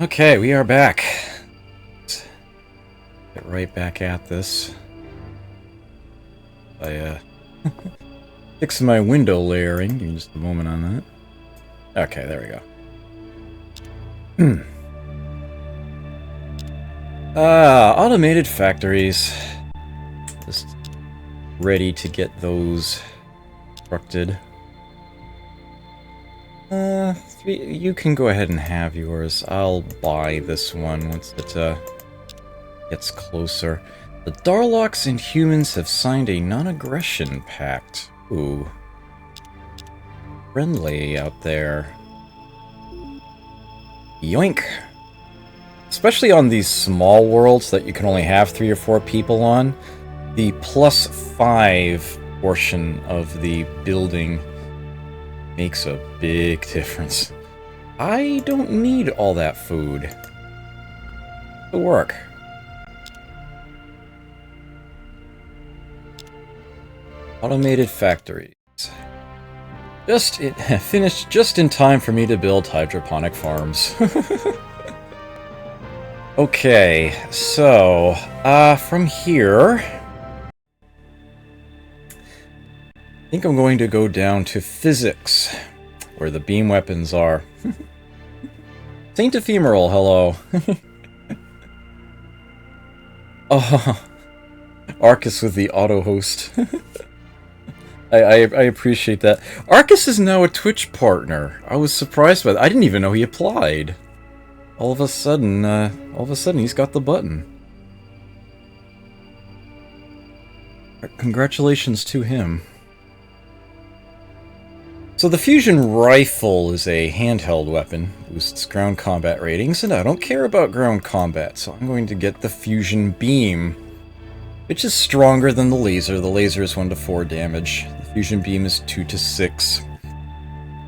Okay, we are back. Let's get right back at this. I fix my window layering. Give me just a moment on that. Okay, there we go. Automated factories. Just ready to get those constructed. You can go ahead and have yours. I'll buy this one once it gets closer. The Darlocks and humans have signed a non-aggression pact. Ooh. Friendly out there. Yoink! Especially on these small worlds that you can only have 3 or 4 people on, the +5 portion of the building makes a big difference. I don't need all that food to work. Automated factories. Finished just in time for me to build hydroponic farms. Okay, so, from here, I think I'm going to go down to physics, where the beam weapons are. Saint Ephemeral, hello. Oh, Arcus with the auto-host. I appreciate that. Arcus is now a Twitch partner. I was surprised by that. I didn't even know he applied. All of a sudden he's got the button. Congratulations to him. So the fusion rifle is a handheld weapon, boosts ground combat ratings, and I don't care about ground combat, so I'm going to get the fusion beam, which is stronger than the laser. The laser is 1 to 4 damage. The fusion beam is 2 to 6.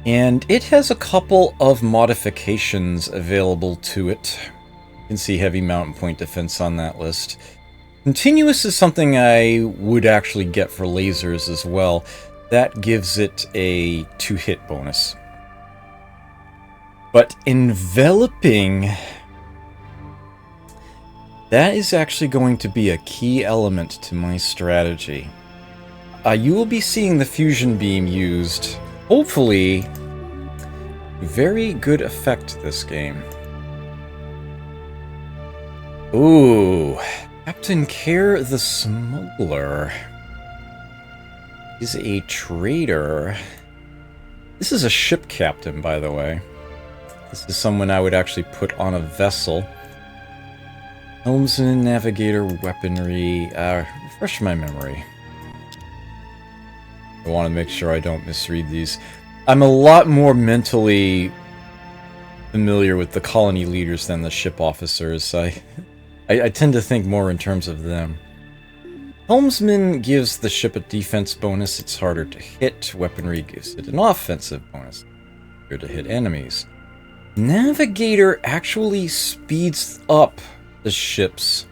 And it has a couple of modifications available to it. You can see heavy mountain point defense on that list. Continuous is something I would actually get for lasers as well. That gives it a 2-hit bonus. But enveloping, that is actually going to be a key element to my strategy. You will be seeing the fusion beam used, hopefully, very good effect this game. Ooh, Captain Care the Smuggler is a trader. This is a ship captain, by the way. This is someone I would actually put on a vessel. Helmsman, navigator, weaponry. Refresh my memory. I want to make sure I don't misread these. I'm a lot more mentally familiar with the colony leaders than the ship officers. I tend to think more in terms of them. Helmsman gives the ship a defense bonus. It's harder to hit. Weaponry gives it an offensive bonus. Harder to hit enemies. Navigator actually speeds up the ships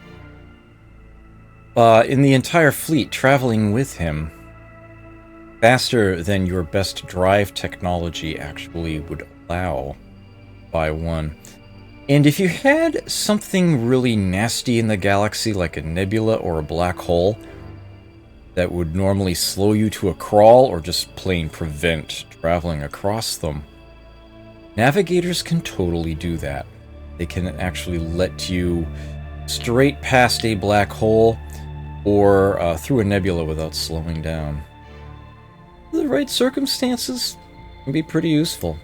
in the entire fleet traveling with him faster than your best drive technology actually would allow by 1. And if you had something really nasty in the galaxy, like a nebula or a black hole, that would normally slow you to a crawl or just plain prevent traveling across them, navigators can totally do that. They can actually let you straight past a black hole or through a nebula without slowing down. The right circumstances can be pretty useful.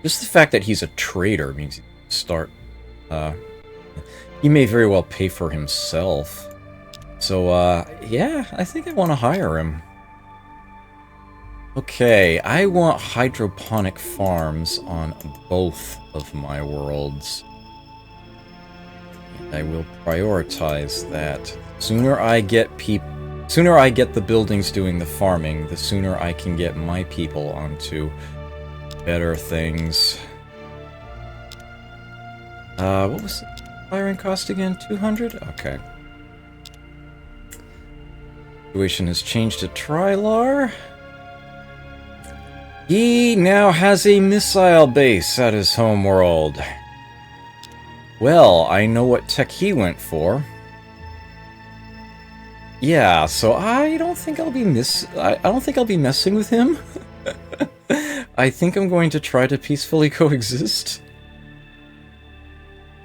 Just the fact that he's a trader means he can start. He may very well pay for himself. So, yeah, I think I want to hire him. Okay, I want hydroponic farms on both of my worlds. And I will prioritize that. Sooner I get the buildings doing the farming, the sooner I can get my people onto better things. What was the firing cost again? 200? Okay. Situation has changed to Trilar. He now has a missile base at his home world. Well, I know what tech he went for. Yeah, so I don't think I'll be I don't think I'll be messing with him. I think I'm going to try to peacefully coexist.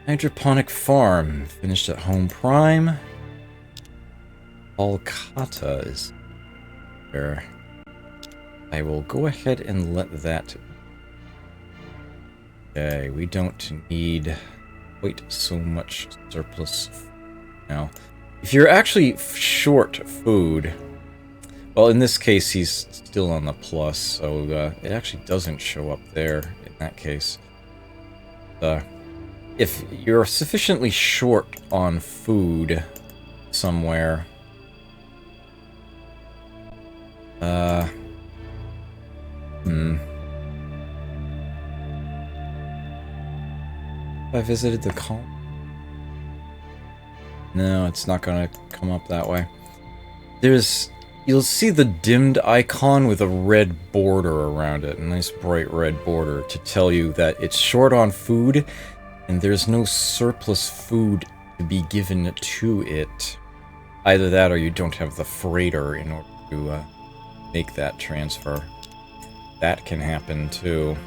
Hydroponic farm finished at home prime. Alcata is there. I will go ahead and let that. Okay, we don't need quite so much surplus now. If you're actually short food, well, in this case, he's still on the plus, so it actually doesn't show up there in that case. If you're sufficiently short on food somewhere, I visited the colony. No, it's not gonna come up that way. You'll see the dimmed icon with a red border around it, a nice bright red border to tell you that it's short on food and there's no surplus food to be given to it. Either that or you don't have the freighter in order to make that transfer. That can happen too.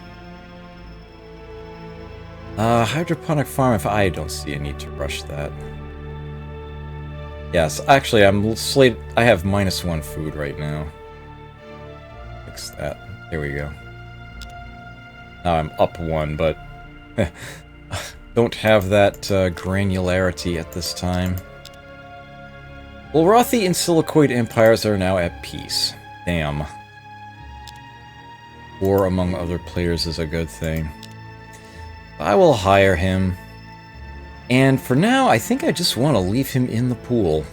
Hydroponic farm, if I don't see a need to rush that. Yes, actually, I have -1 food right now. Fix that. There we go. Now I'm up 1, but don't have that granularity at this time. Ulrathi and Silicoid empires are now at peace. Damn. War among other players is a good thing. I will hire him. And for now, I think I just want to leave him in the pool.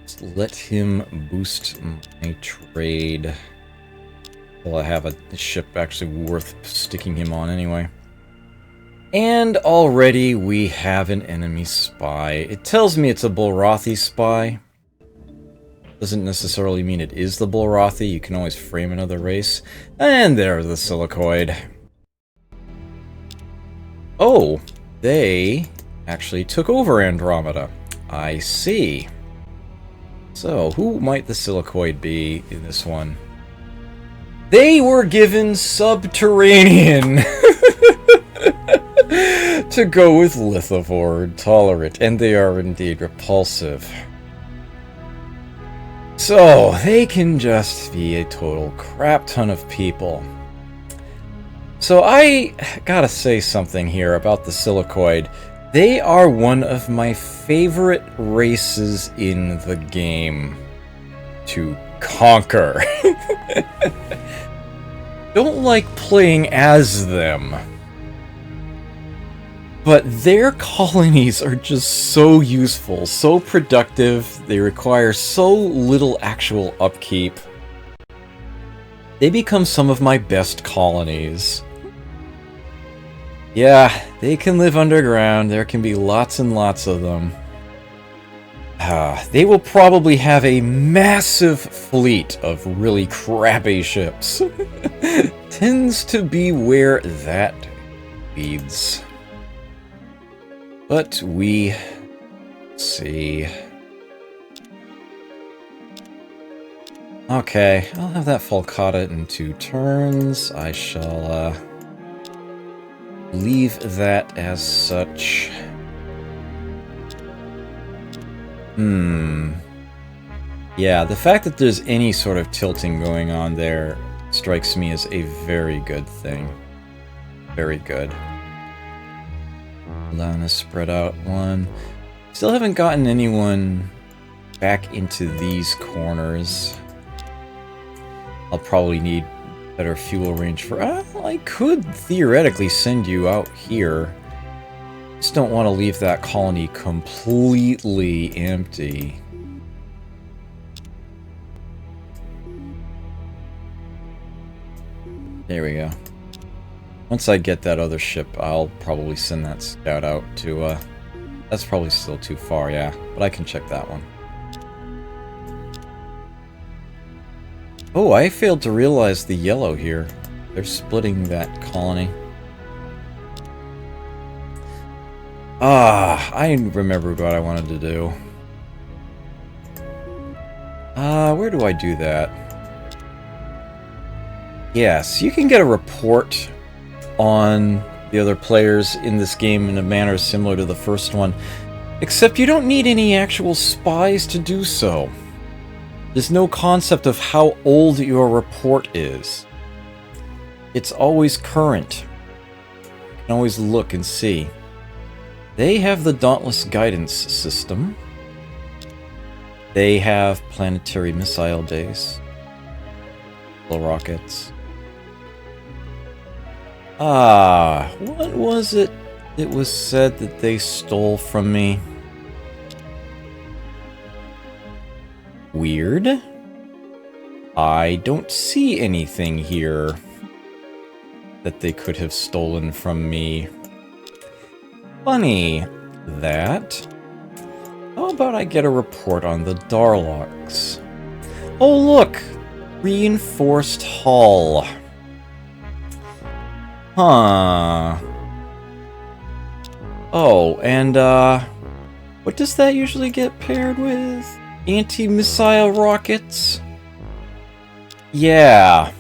Just let him boost my trade. Well, I have a ship actually worth sticking him on anyway. And already we have an enemy spy. It tells me it's a Bulrathi spy. Doesn't necessarily mean it is the Bulrathi. You can always frame another race. And there's the Silicoid. Oh, they actually took over Andromeda. I see. So, who might the Silicoid be in this one? They were given Subterranean to go with Lithivore, tolerant, and they are indeed repulsive. So, they can just be a total crap ton of people. So I gotta say something here about the Silicoid. They are one of my favorite races in the game to conquer. Don't like playing as them. But their colonies are just so useful, so productive, they require so little actual upkeep. They become some of my best colonies. Yeah, they can live underground. There can be lots and lots of them. They will probably have a massive fleet of really crappy ships. Tends to be where that leads. But we see. Okay, I'll have that Falcata in 2 turns. I shall leave that as such. Yeah, the fact that there's any sort of tilting going on there strikes me as a very good thing. Very good. Lana spread out 1. Still haven't gotten anyone back into these corners. I'll probably need better fuel range for... I could theoretically send you out here. Just don't want to leave that colony completely empty. There we go. Once I get that other ship, I'll probably send that scout out to, that's probably still too far, yeah. But I can check that one. Oh, I failed to realize the yellow here. They're splitting that colony. I remembered what I wanted to do. Where do I do that? Yes, you can get a report on the other players in this game in a manner similar to the first one, except you don't need any actual spies to do so. There's no concept of how old your report is. It's always current. You can always look and see. They have the Dauntless Guidance System. They have planetary missile base. Little rockets. What was it? It was said that they stole from me. Weird. I don't see anything here that they could have stolen from me. Funny that. How about I get a report on the Darlocks? Oh look! Reinforced hull. Huh. Oh, and what does that usually get paired with? Anti-missile rockets? Yeah.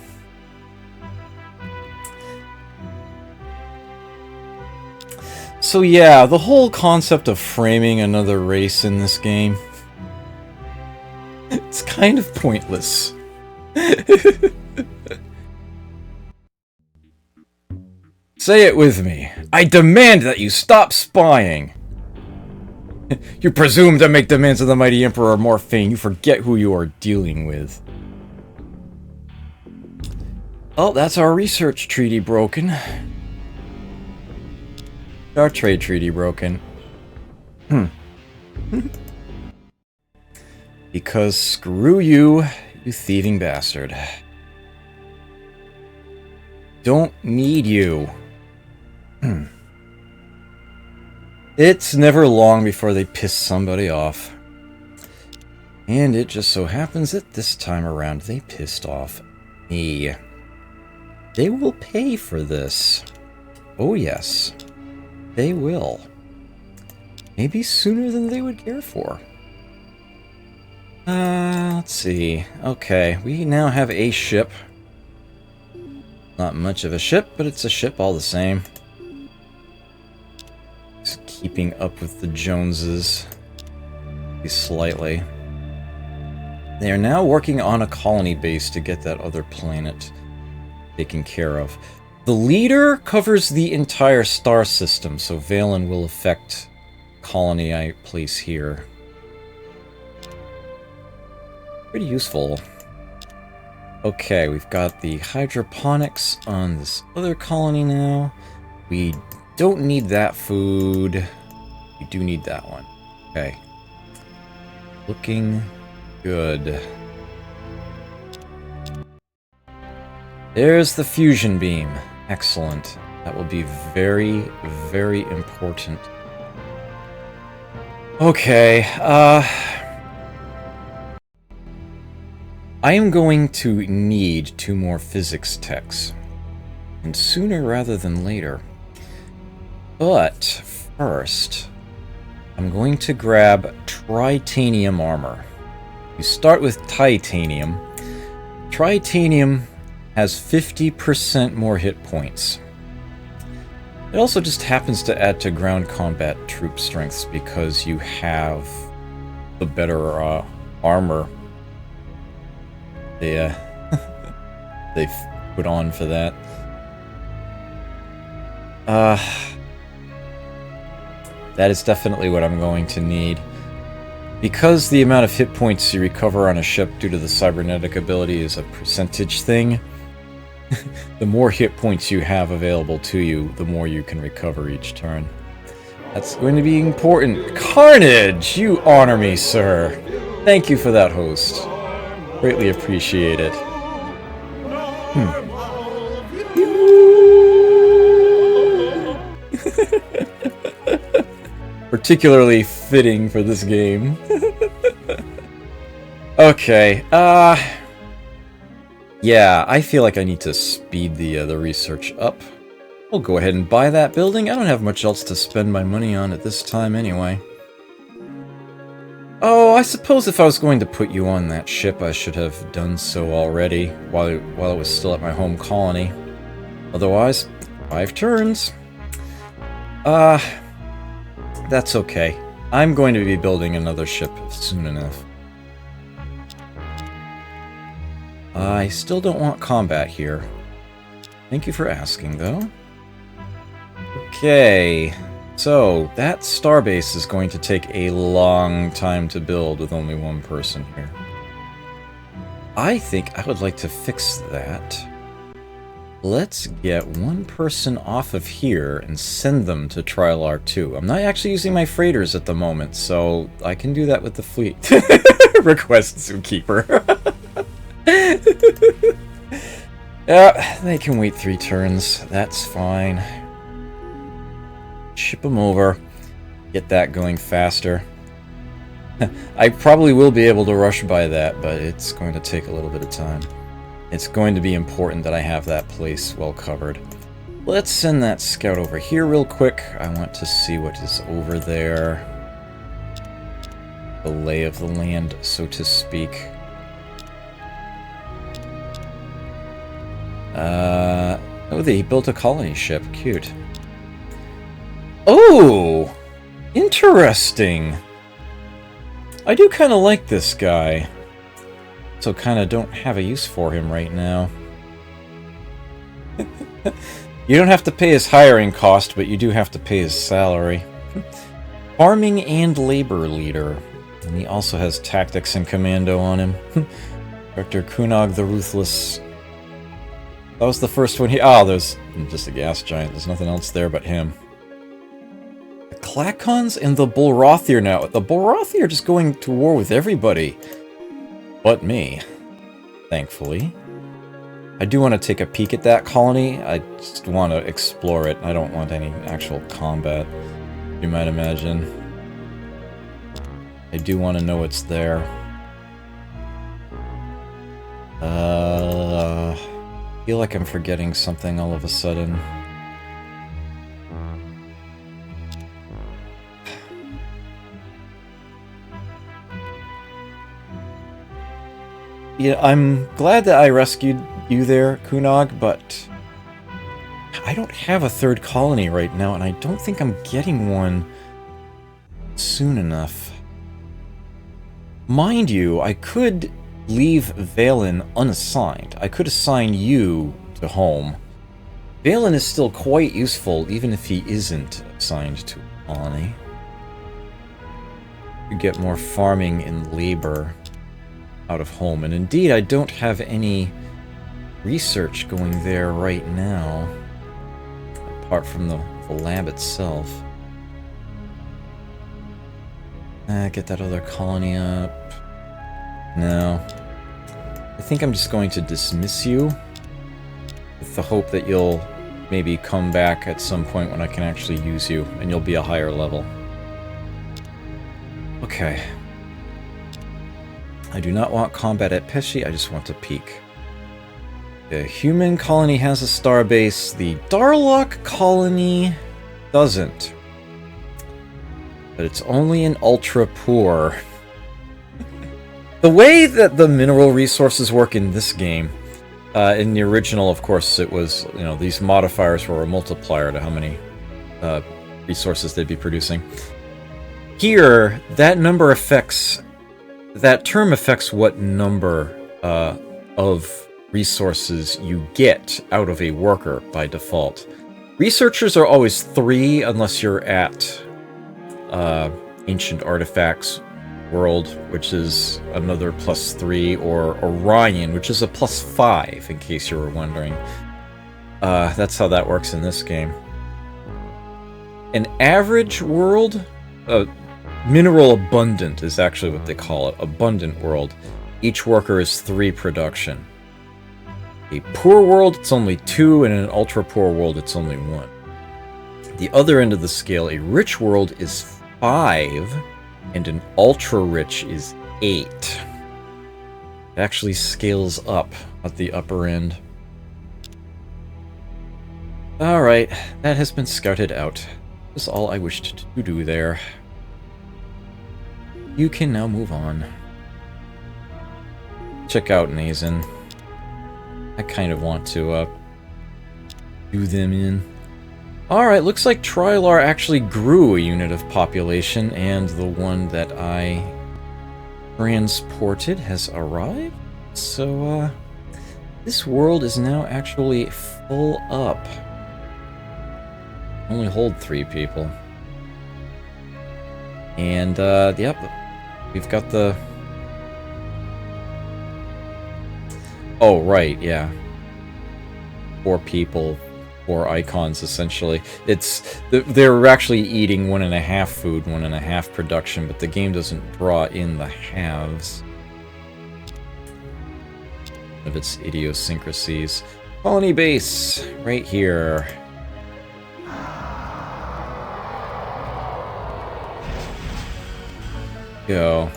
So yeah, the whole concept of framing another race in this game, it's kind of pointless. Say it with me. I demand that you stop spying. You presume to make demands of the mighty Emperor Morphine. You forget who you are dealing with. Oh, that's our research treaty broken. Our trade treaty broken. Because screw you, you thieving bastard. Don't need you. It's never long before they piss somebody off. And it just so happens that this time around they pissed off me. They will pay for this. Oh yes. They will. Maybe sooner than they would care for. Let's see. Okay, we now have a ship. Not much of a ship, but it's a ship all the same. Just keeping up with the Joneses. Slightly. They are now working on a colony base to get that other planet taken care of. The leader covers the entire star system, so Valen will affect colony I place here. Pretty useful. Okay, we've got the hydroponics on this other colony now. We don't need that food. We do need that one. Okay. Looking good. There's the fusion beam. Excellent. That will be very, very important. Okay, I am going to need 2 more physics techs. And sooner rather than later. But first, I'm going to grab tritanium armor. You start with titanium. Tritanium has 50% more hit points. It also just happens to add to ground combat troop strengths because you have the better armor they've put on for that. That is definitely what I'm going to need. Because the amount of hit points you recover on a ship due to the cybernetic ability is a percentage thing, the more hit points you have available to you, the more you can recover each turn. That's going to be important. Carnage! You honor me, sir. Thank you for that, host. Greatly appreciate it. Particularly fitting for this game. Okay, yeah, I feel like I need to speed the research up We'll go ahead and buy that building. I don't have much else to spend my money on at this time anyway. Oh, I suppose if I was going to put you on that ship, I should have done so already while it was still at my home colony. Otherwise, 5 turns. That's okay. I'm going to be building another ship soon enough. I still don't want combat here. Thank you for asking, though. Okay, so that starbase is going to take a long time to build with only one person here. I think I would like to fix that. Let's get one person off of here and send them to Orion II. I'm not actually using my freighters at the moment, so I can do that with the fleet. Request Zookeeper. Yeah, they can wait 3 turns. That's fine. Ship them over. Get that going faster. I probably will be able to rush by that, but it's going to take a little bit of time. It's going to be important that I have that place well covered. Let's send that scout over here real quick. I want to see what is over there. The lay of the land, so to speak. Oh, they built a colony ship. Cute. Oh! Interesting! I do kind of like this guy. So kind of don't have a use for him right now. You don't have to pay his hiring cost, but you do have to pay his salary. Farming and labor leader. And he also has tactics and commando on him. Dr. Kunog the Ruthless. That was the first one he... Oh, there's just a gas giant. There's nothing else there but him. The Klakons and the Bulrothir now. The Bulrothir are just going to war with everybody. But me. Thankfully. I do want to take a peek at that colony. I just want to explore it. I don't want any actual combat, you might imagine. I do want to know what's there. I feel like I'm forgetting something all of a sudden. Yeah, I'm glad that I rescued you there, Kunog, but I don't have a 3rd colony right now, and I don't think I'm getting one soon enough. Mind you, I could leave Valen unassigned. I could assign you to home. Valen is still quite useful, even if he isn't assigned to a colony. You get more farming and labor out of home, and indeed I don't have any research going there right now, apart from the lab itself. Get that other colony up. No. I think I'm just going to dismiss you, with the hope that you'll maybe come back at some point when I can actually use you, and you'll be a higher level. Okay. I do not want combat at Pesci, I just want to peek. The human colony has a starbase, the Darlock colony doesn't. But it's only an ultra poor. The way that the mineral resources work in this game, in the original, of course, it was, you know, these modifiers were a multiplier to how many resources they'd be producing. Here, that number affects... That term affects what number of resources you get out of a worker by default. Researchers are always 3 unless you're at Ancient Artifacts World, which is another +3, or Orion, which is a +5, in case you were wondering. That's how that works in this game. An average world... Mineral abundant is actually what they call it. Abundant world. Each worker is 3 production. A poor world, it's only 2, and in an ultra poor world, it's only 1. The other end of the scale, a rich world is 5, and an ultra rich is 8. It actually scales up at the upper end. Alright, that has been scouted out. That's all I wished to do there. You can now move on. Check out Nazen. I kind of want to, do them in. Alright, looks like Trilar actually grew a unit of population, and the one that I transported has arrived. So, this world is now actually full up. Only hold 3 people. And, yep, we've got the... Oh, right, yeah. 4 people, 4 icons, essentially. It's... They're actually eating 1.5 food, 1.5 production, but the game doesn't draw in the halves of its idiosyncrasies. Colony base, right here. Go.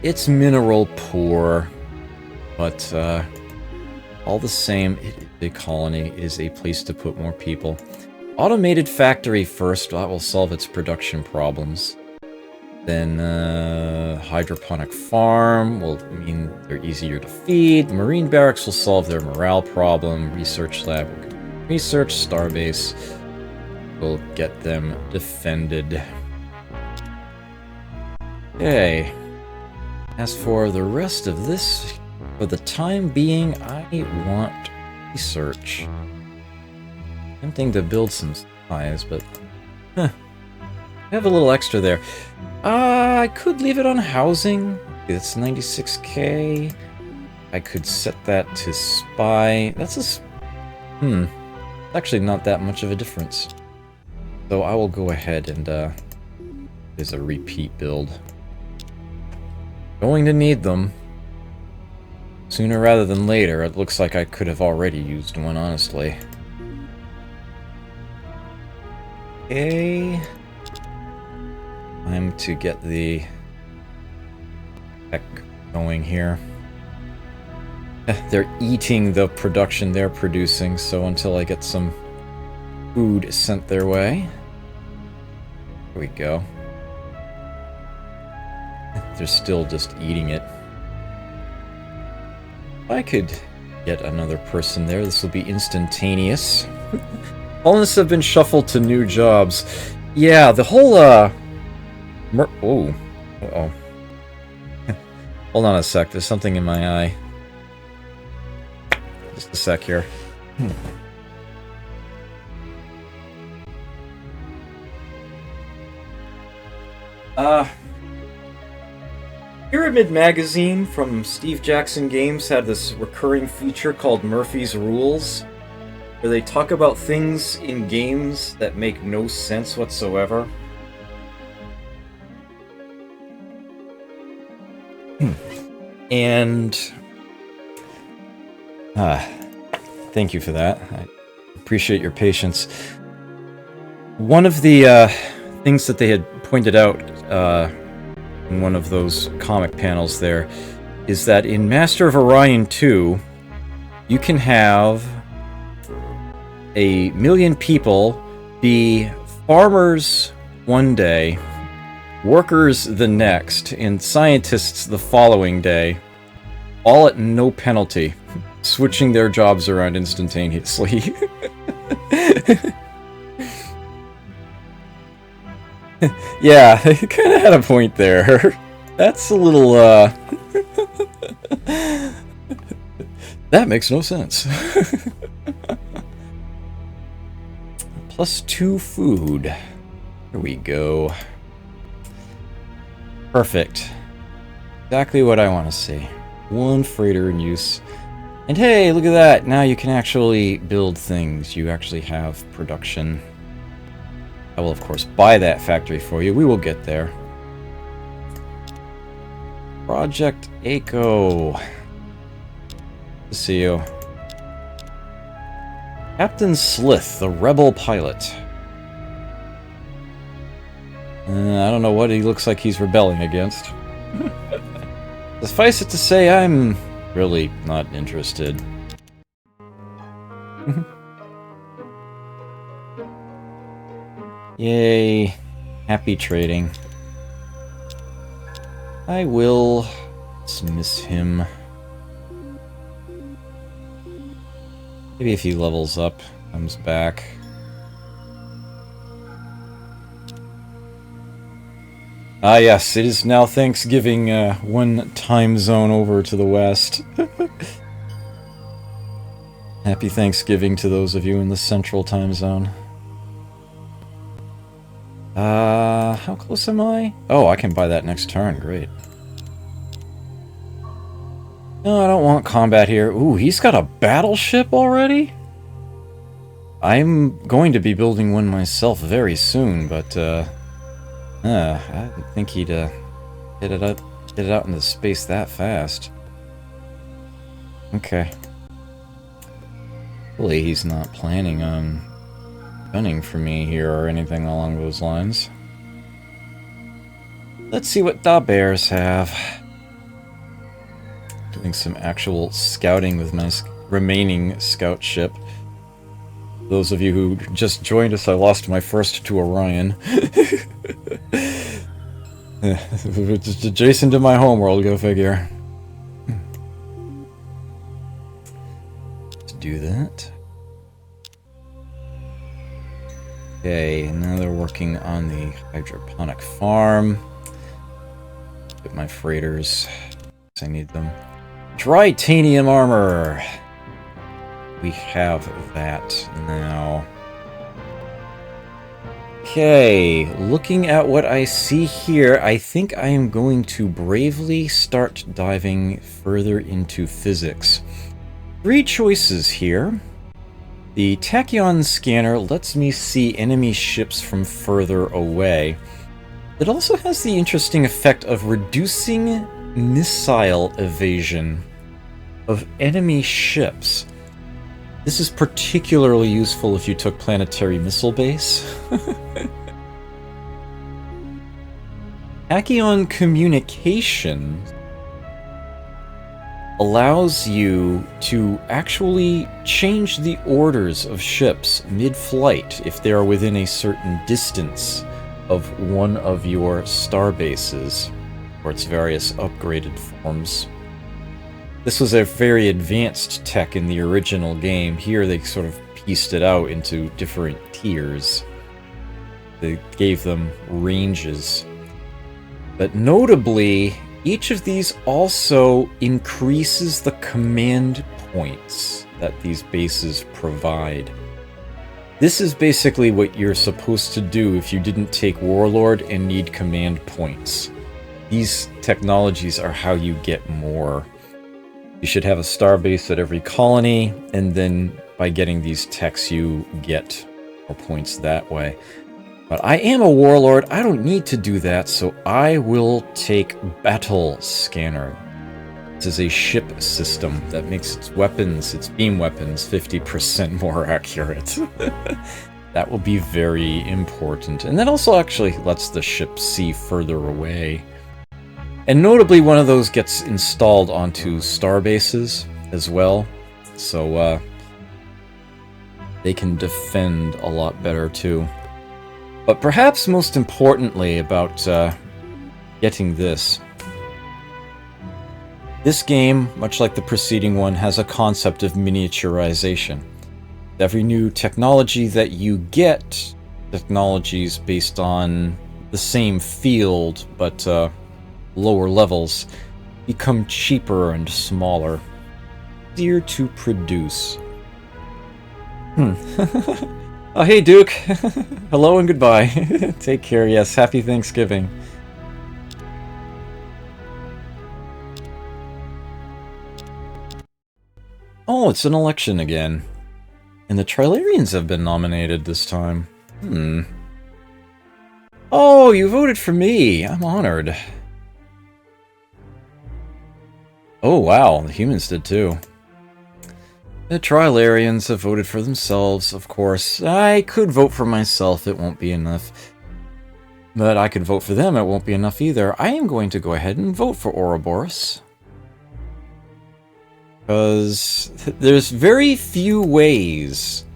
It's mineral poor, but all the same, it is a colony. It is a place to put more people. Automated factory first. That will solve its production problems. Then hydroponic farm will mean they're easier to feed. The marine barracks will solve their morale problem. Research lab will get research. Starbase will get them defended. Okay. As for the rest of this, for the time being, I want research. Tempting to build some supplies, but I have a little extra there. I could leave it on housing. It's 96k. I could set that to spy. That's a... Actually not that much of a difference. So I will go ahead and, there's a repeat build. Going to need them. Sooner rather than later. It looks like I could have already used one, honestly. Okay. Time to get the tech going here. They're eating the production they're producing, so until I get some food sent their way. Here we go. They're still just eating it. If I could get another person there, this will be instantaneous. Colonists have been shuffled to new jobs. Yeah, the whole, oh. Uh-oh. Hold on a sec, there's something in my eye. Just a sec here. Pyramid Magazine from Steve Jackson Games had this recurring feature called Murphy's Rules, where they talk about things in games that make no sense whatsoever. And thank you for that. I appreciate your patience. One of the things that they had pointed out in one of those comic panels there is that in Master of Orion II, you can have 1 million people be farmers one day, workers the next, and scientists the following day, all at no penalty, switching their jobs around instantaneously. Yeah, they kind of had a point there. That's a little, that makes no sense. +2 food. Here we go. Perfect. Exactly what I want to see. 1 freighter in use. And hey, look at that! Now you can actually build things. You actually have production. I will, of course, buy that factory for you. We will get there. Project Echo. Good to see you. Captain Slith, the rebel pilot. I don't know what he looks like he's rebelling against. Suffice it to say, I'm really not interested. Yay. Happy trading. I will dismiss him. Maybe if he levels up, comes back. Ah yes, it is now Thanksgiving, one time zone over to the west. Happy Thanksgiving to those of you in the central time zone. How close am I? Oh, I can buy that next turn, great. No, I don't want combat here. Ooh, he's got a battleship already? I'm going to be building one myself very soon, but, I didn't think he'd, get it out into space that fast. Okay. Hopefully he's not planning on gunning for me here or anything along those lines. Let's see what Da Bears have. Doing some actual scouting with my remaining scout ship. Those of you who just joined us, I lost my first to Orion. Just adjacent to my homeworld, go figure. Let's do that. Okay, now they're working on the hydroponic farm. Get my freighters. I need them. Tritanium armor! We have that now. Okay, looking at what I see here, I think I am going to bravely start diving further into physics. 3 choices here. The tachyon scanner lets me see enemy ships from further away. It also has the interesting effect of reducing missile evasion of enemy ships. This is particularly useful if you took planetary missile base. Tachyon communication allows you to actually change the orders of ships mid-flight if they are within a certain distance of one of your star bases, or its various upgraded forms. This was a very advanced tech in the original game. Here they sort of pieced it out into different tiers. They gave them ranges. But notably, each of these also increases the command points that these bases provide. This is basically what you're supposed to do if you didn't take Warlord and need command points. These technologies are how you get more. You should have a starbase at every colony, and then by getting these techs you get more points that way. But I am a warlord, I don't need to do that, so I will take Battle Scanner. This is a ship system that makes its weapons, its beam weapons, 50% more accurate. That will be very important. And that also actually lets the ship see further away. And notably, one of those gets installed onto starbases as well, so they can defend a lot better too. But perhaps most importantly about getting this. This game, much like the preceding one, has a concept of miniaturization. Every new technology that you get, technologies based on the same field, but lower levels, become cheaper and smaller. Easier to produce. Oh, hey, Duke. Hello and goodbye. Take care, yes. Happy Thanksgiving. Oh, it's an election again. And the Trilarians have been nominated this time. Oh, you voted for me. I'm honored. Oh, wow. The humans did too. The Trilarians have voted for themselves, of course. I could vote for myself. It won't be enough. But I could vote for them. It won't be enough either. I am going to go ahead and vote for Ouroboros. Because there's very few ways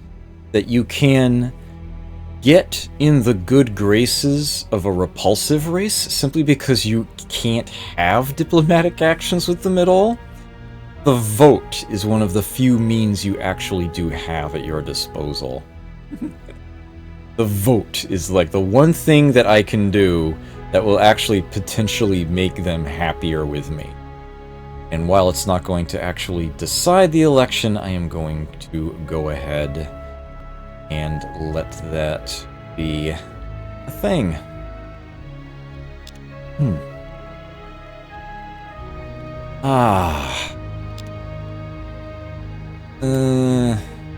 that you can get in the good graces of a repulsive race simply because you can't have diplomatic actions with them at all. The vote is one of the few means you actually do have at your disposal. The vote is like the one thing that I can do that will actually potentially make them happier with me. And while it's not going to actually decide the election, I am going to go ahead and let that be a thing.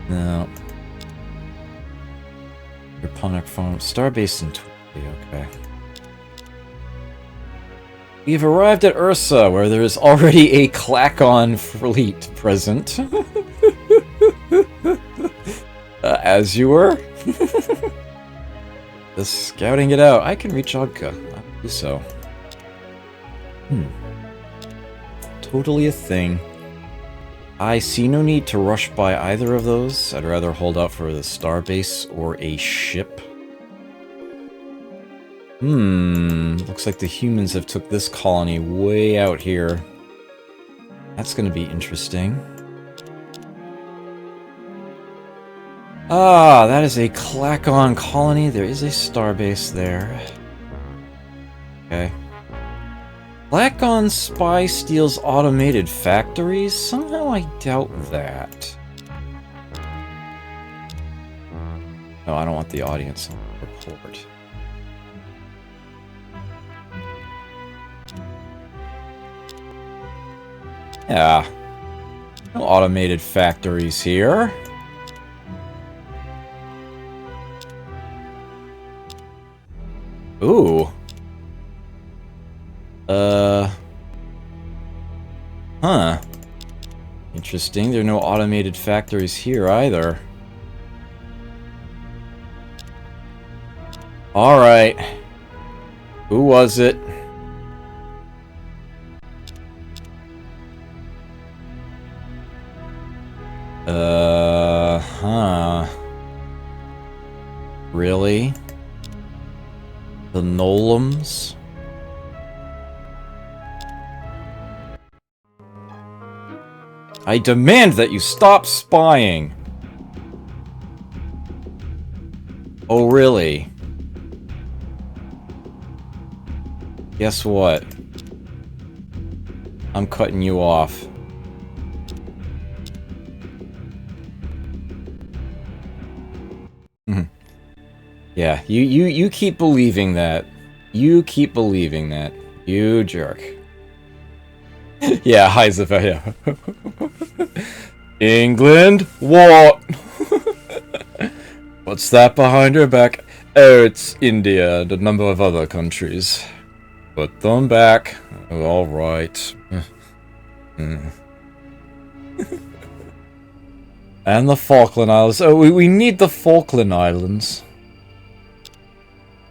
No. Hydroponic farm. Starbase in 20, okay. We've arrived at Ursa, where there is already a Klakon fleet present. As you were. Just scouting it out. I can reach Odka. I'll do so. Totally a thing. I see no need to rush by either of those. I'd rather hold out for the starbase or a ship. Looks like the humans have took this colony way out here. That's gonna be interesting. Ah, that is a Klakon colony. There is a starbase there. Okay. Klakon spy steals automated factories? Somehow I doubt that. No, I don't want the audience report. Yeah. No automated factories here. Ooh. Huh. Interesting. There are no automated factories here either. Alright. Who was it? Huh. Really? The Nolums? I demand that you stop spying! Oh, really? Guess what? I'm cutting you off. Yeah, you keep believing that. You keep believing that. You jerk. Yeah, hi, Zephyr. England? What? What's that behind your back? Oh, it's India and a number of other countries. Put them back. All right. And the Falkland Islands. Oh, we need the Falkland Islands.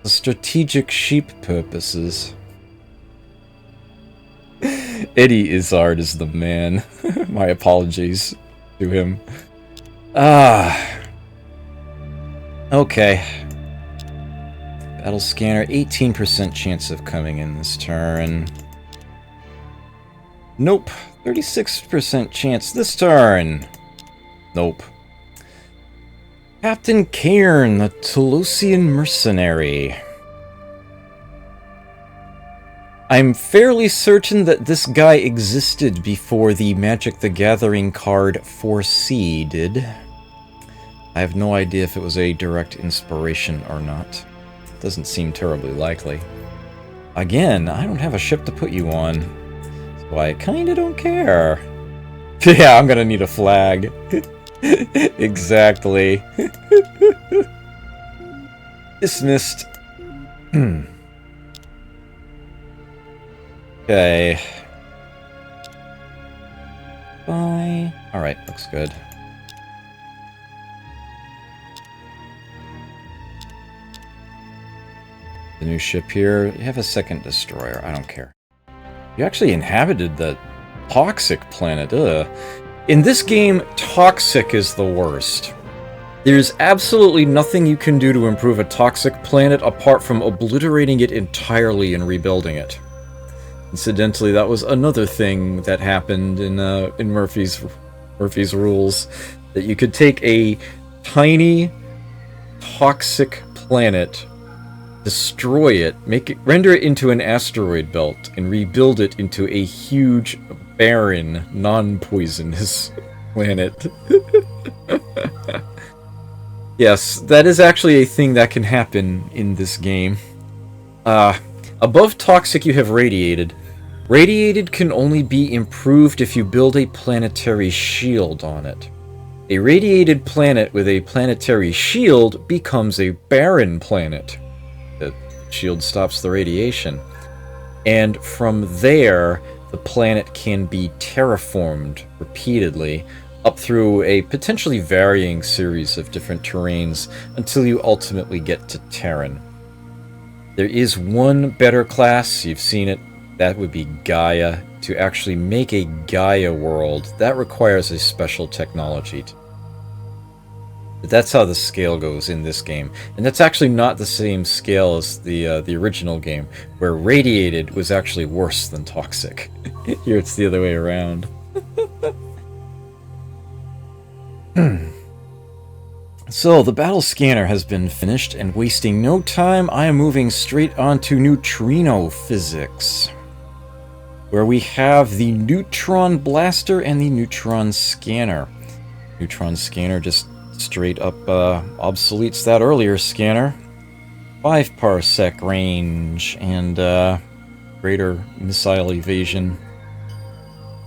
For strategic sheep purposes. Eddie Izzard is the man. My apologies to him. Okay. Battle scanner, 18% chance of coming in this turn. Nope. 36% chance this turn. Nope. Captain Cairn, the Toulousian mercenary. I'm fairly certain that this guy existed before the Magic the Gathering card 4C did. I have no idea if it was a direct inspiration or not. Doesn't seem terribly likely. Again, I don't have a ship to put you on, so I kinda don't care. Yeah, I'm gonna need a flag. Exactly. Dismissed. Okay. Bye. Alright, looks good. The new ship here. You have a second destroyer. I don't care. You actually inhabited the toxic planet. Ugh. In this game, toxic is the worst. There's absolutely nothing you can do to improve a toxic planet apart from obliterating it entirely and rebuilding it. Incidentally, that was another thing that happened in Murphy's rules, that you could take a tiny toxic planet, destroy it, render it into an asteroid belt, and rebuild it into a huge, barren, non-poisonous planet. Yes, that is actually a thing that can happen in this game. Above toxic, you have radiated. Radiated can only be improved if you build a planetary shield on it. A radiated planet with a planetary shield becomes a barren planet. The shield stops the radiation. And from there, the planet can be terraformed repeatedly, up through a potentially varying series of different terrains, until you ultimately get to Terran. There is one better class, you've seen it, that would be Gaia. To actually make a Gaia world, that requires a special technology. But that's how the scale goes in this game. And that's actually not the same scale as the original game, where radiated was actually worse than toxic. Here it's the other way around. So, the battle scanner has been finished, and wasting no time, I am moving straight on to neutrino physics, where we have the neutron blaster and the neutron scanner. Neutron scanner just straight up obsoletes that earlier scanner. 5 parsec range and greater missile evasion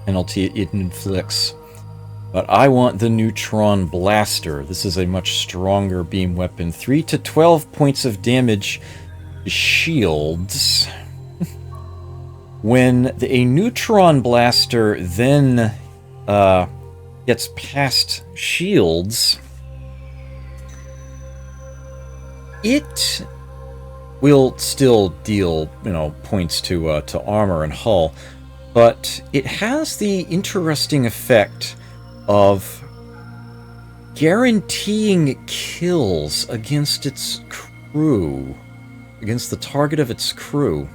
penalty it inflicts. But I want the neutron blaster. This is a much stronger beam weapon. 3 to 12 points of damage shields. When a neutron blaster then gets past shields, it will still deal, points to armor and hull, but it has the interesting effect of guaranteeing kills against its crew, against the target of its crew.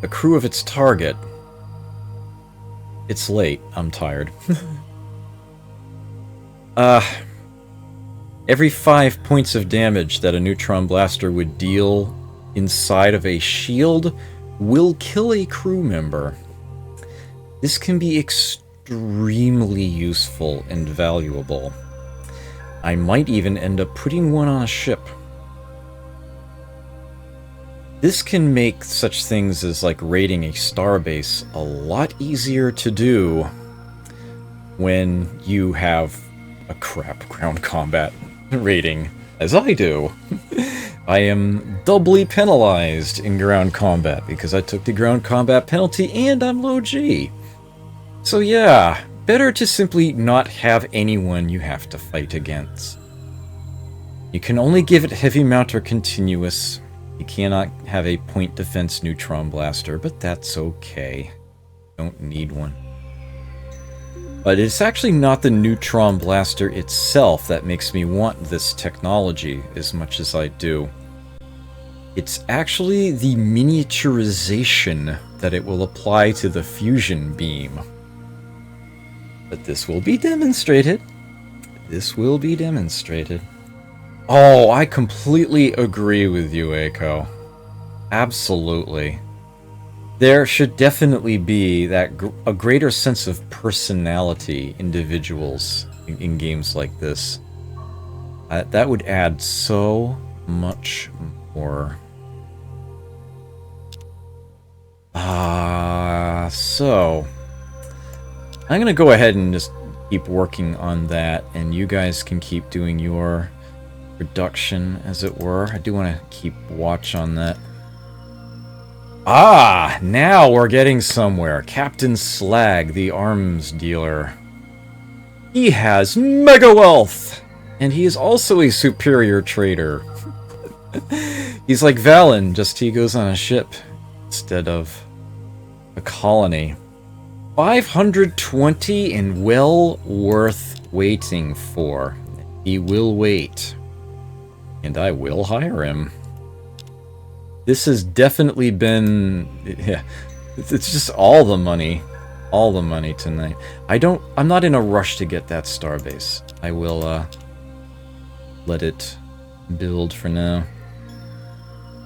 The crew of its target. It's late. I'm tired. Every 5 points of damage that a neutron blaster would deal inside of a shield will kill a crew member. This can be extremely useful and valuable. I might even end up putting one on a ship. This can make such things as like raiding a starbase a lot easier to do when you have a crap ground combat rating, as I do. I am doubly penalized in ground combat because I took the ground combat penalty and I'm low G. So yeah, better to simply not have anyone you have to fight against. You can only give it heavy mount or continuous. You cannot have a point defense neutron blaster, but that's okay. Don't need one. But it's actually not the neutron blaster itself that makes me want this technology as much as I do. It's actually the miniaturization that it will apply to the fusion beam. But this will be demonstrated. This will be demonstrated. Oh, I completely agree with you, Eiko. Absolutely. There should definitely be a greater sense of personality individuals in games like this. That would add so much more. So I'm gonna go ahead and just keep working on that, and you guys can keep doing your production, as it were. I do want to keep watch on that. Now we're getting somewhere. Captain Slag, the arms dealer. He has mega wealth! And he is also a superior trader. He's like Valen, just he goes on a ship instead of a colony. 520 and well worth waiting for. He will wait. And I will hire him. This has definitely been... Yeah, it's just all the money. All the money tonight. I'm not in a rush to get that starbase. I will, let it build for now.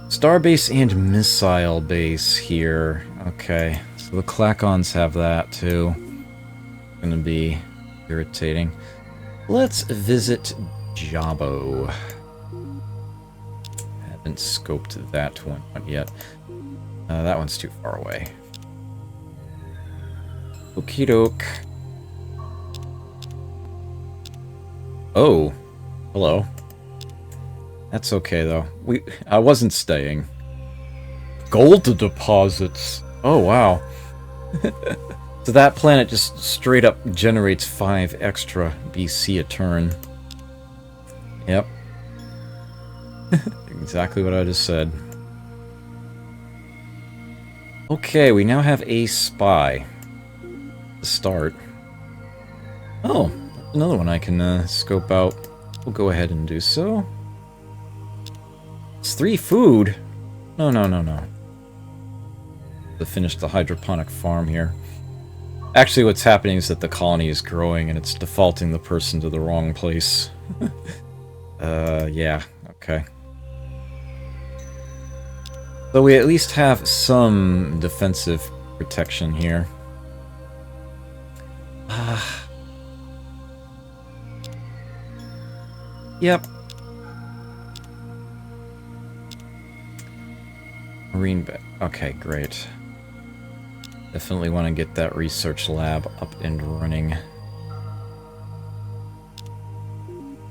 Starbase and missile base here. Okay, so the Klakons have that too. Gonna be irritating. Let's visit Jabo. Haven't scoped that one yet. That one's too far away. Okie doke. Oh, hello. That's okay though. I wasn't staying. Gold deposits. Oh wow. So that planet just straight up generates 5 extra BC a turn. Yep. Exactly what I just said. Okay, we now have a spy. To start. Oh, another one I can scope out. We'll go ahead and do so. It's 3 food. No. To finish the hydroponic farm here. Actually, what's happening is that the colony is growing and it's defaulting the person to the wrong place. Yeah, okay. So we at least have some defensive protection here. Yep. Marine bed. Okay, great. Definitely want to get that research lab up and running.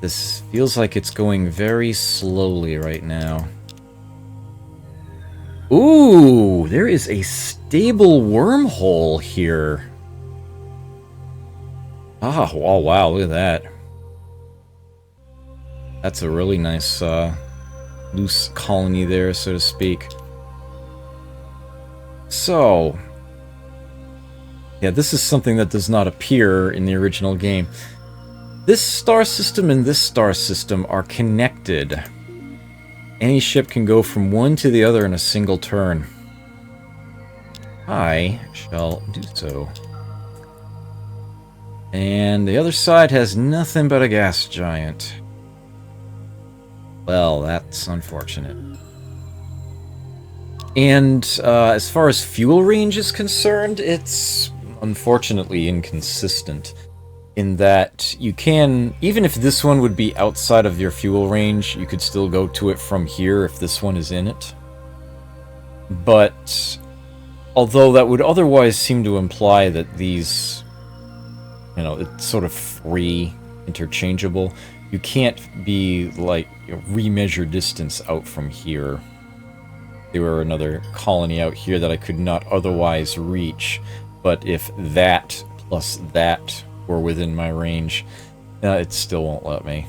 This feels like it's going very slowly right now. Ooh, there is a stable wormhole here. Ah, oh wow, look at that. That's a really nice, loose colony there, so to speak. So, yeah, this is something that does not appear in the original game. This star system and this star system are connected. Any ship can go from one to the other in a single turn. I shall do so. And the other side has nothing but a gas giant. Well, that's unfortunate. And as far as fuel range is concerned, it's unfortunately inconsistent. In that you can, even if this one would be outside of your fuel range, you could still go to it from here if this one is in it. But, although that would otherwise seem to imply that these, you know, it's sort of free, interchangeable, you can't be, like, remeasure distance out from here. There were another colony out here that I could not otherwise reach, but if that plus that were within my range, it still won't let me.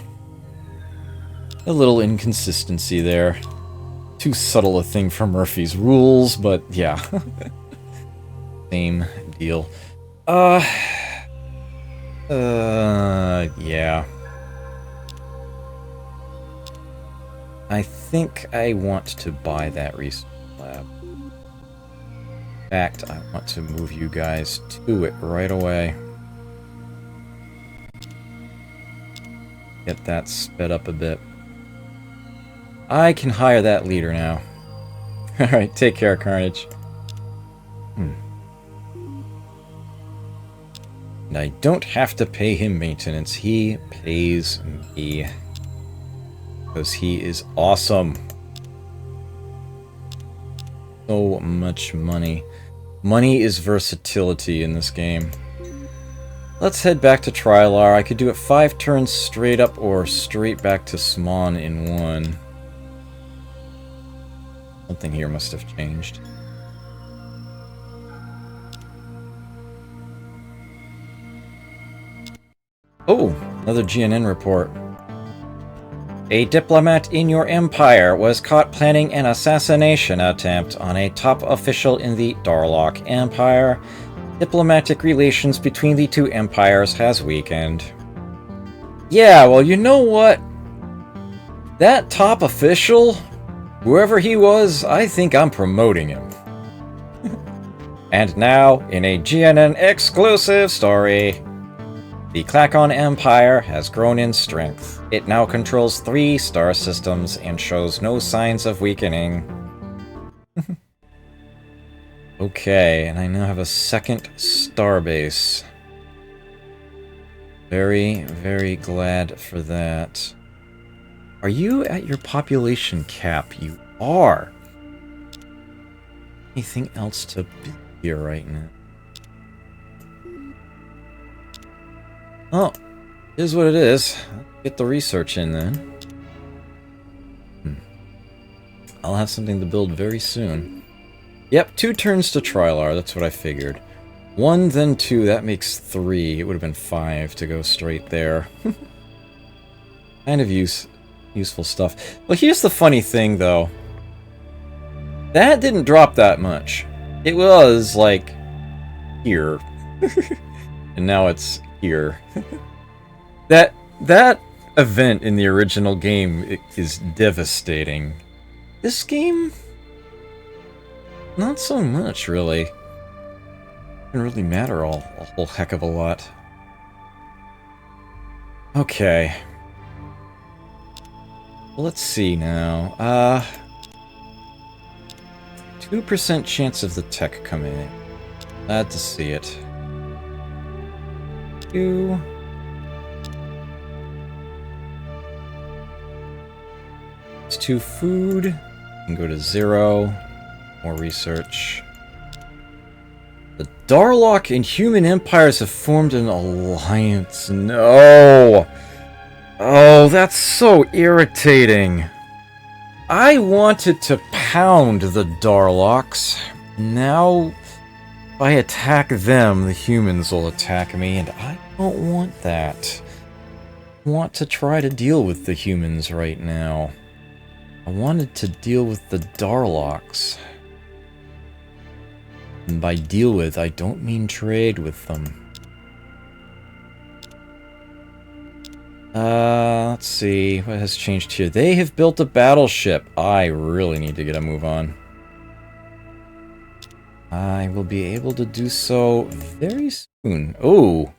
A little inconsistency there. Too subtle a thing for Murphy's rules, but yeah. Same deal. Yeah. I think I want to buy that research lab. In fact, I want to move you guys to it right away. Get that sped up a bit. I can hire that leader now. Alright, take care, Carnage. And I don't have to pay him maintenance. He pays me. Because he is awesome. So much money. Money is versatility in this game. Let's head back to Trilar. I could do it 5 turns straight up or straight back to Smon in 1. Something here must have changed. Oh, another GNN report. A diplomat in your empire was caught planning an assassination attempt on a top official in the Darlock Empire. Diplomatic relations between the two empires has weakened. Yeah, well, you know what? That top official, whoever he was, I think I'm promoting him. And now, in a GNN exclusive story, the Klakon Empire has grown in strength. It now controls 3 star systems and shows no signs of weakening. Okay, and I now have a second starbase. Very, very glad for that. Are you at your population cap? You are. Anything else to build here right now? Oh, here's what it is. Get the research in then. I'll have something to build very soon. Yep, 2 turns to Trilar, that's what I figured. 1, then 2, that makes 3. It would have been 5 to go straight there. Kind of useful stuff. Well, here's the funny thing, though. That didn't drop that much. It was, like, here. And now it's here. That event in the original game is devastating. This game? Not so much, really. Doesn't really matter a whole heck of a lot. Okay. Well, let's see now. 2% chance of the tech coming in. Glad to see it. 2. It's 2 food. Can go to 0. More research. The Darlock and human empires have formed an alliance. No! Oh, that's so irritating. I wanted to pound the Darlocks. Now, if I attack them, the humans will attack me, and I don't want that. I want to try to deal with the humans right now. I wanted to deal with the Darlocks. And by deal with, I don't mean trade with them. Let's see. What has changed here? They have built a battleship. I really need to get a move on. I will be able to do so very soon. Oh!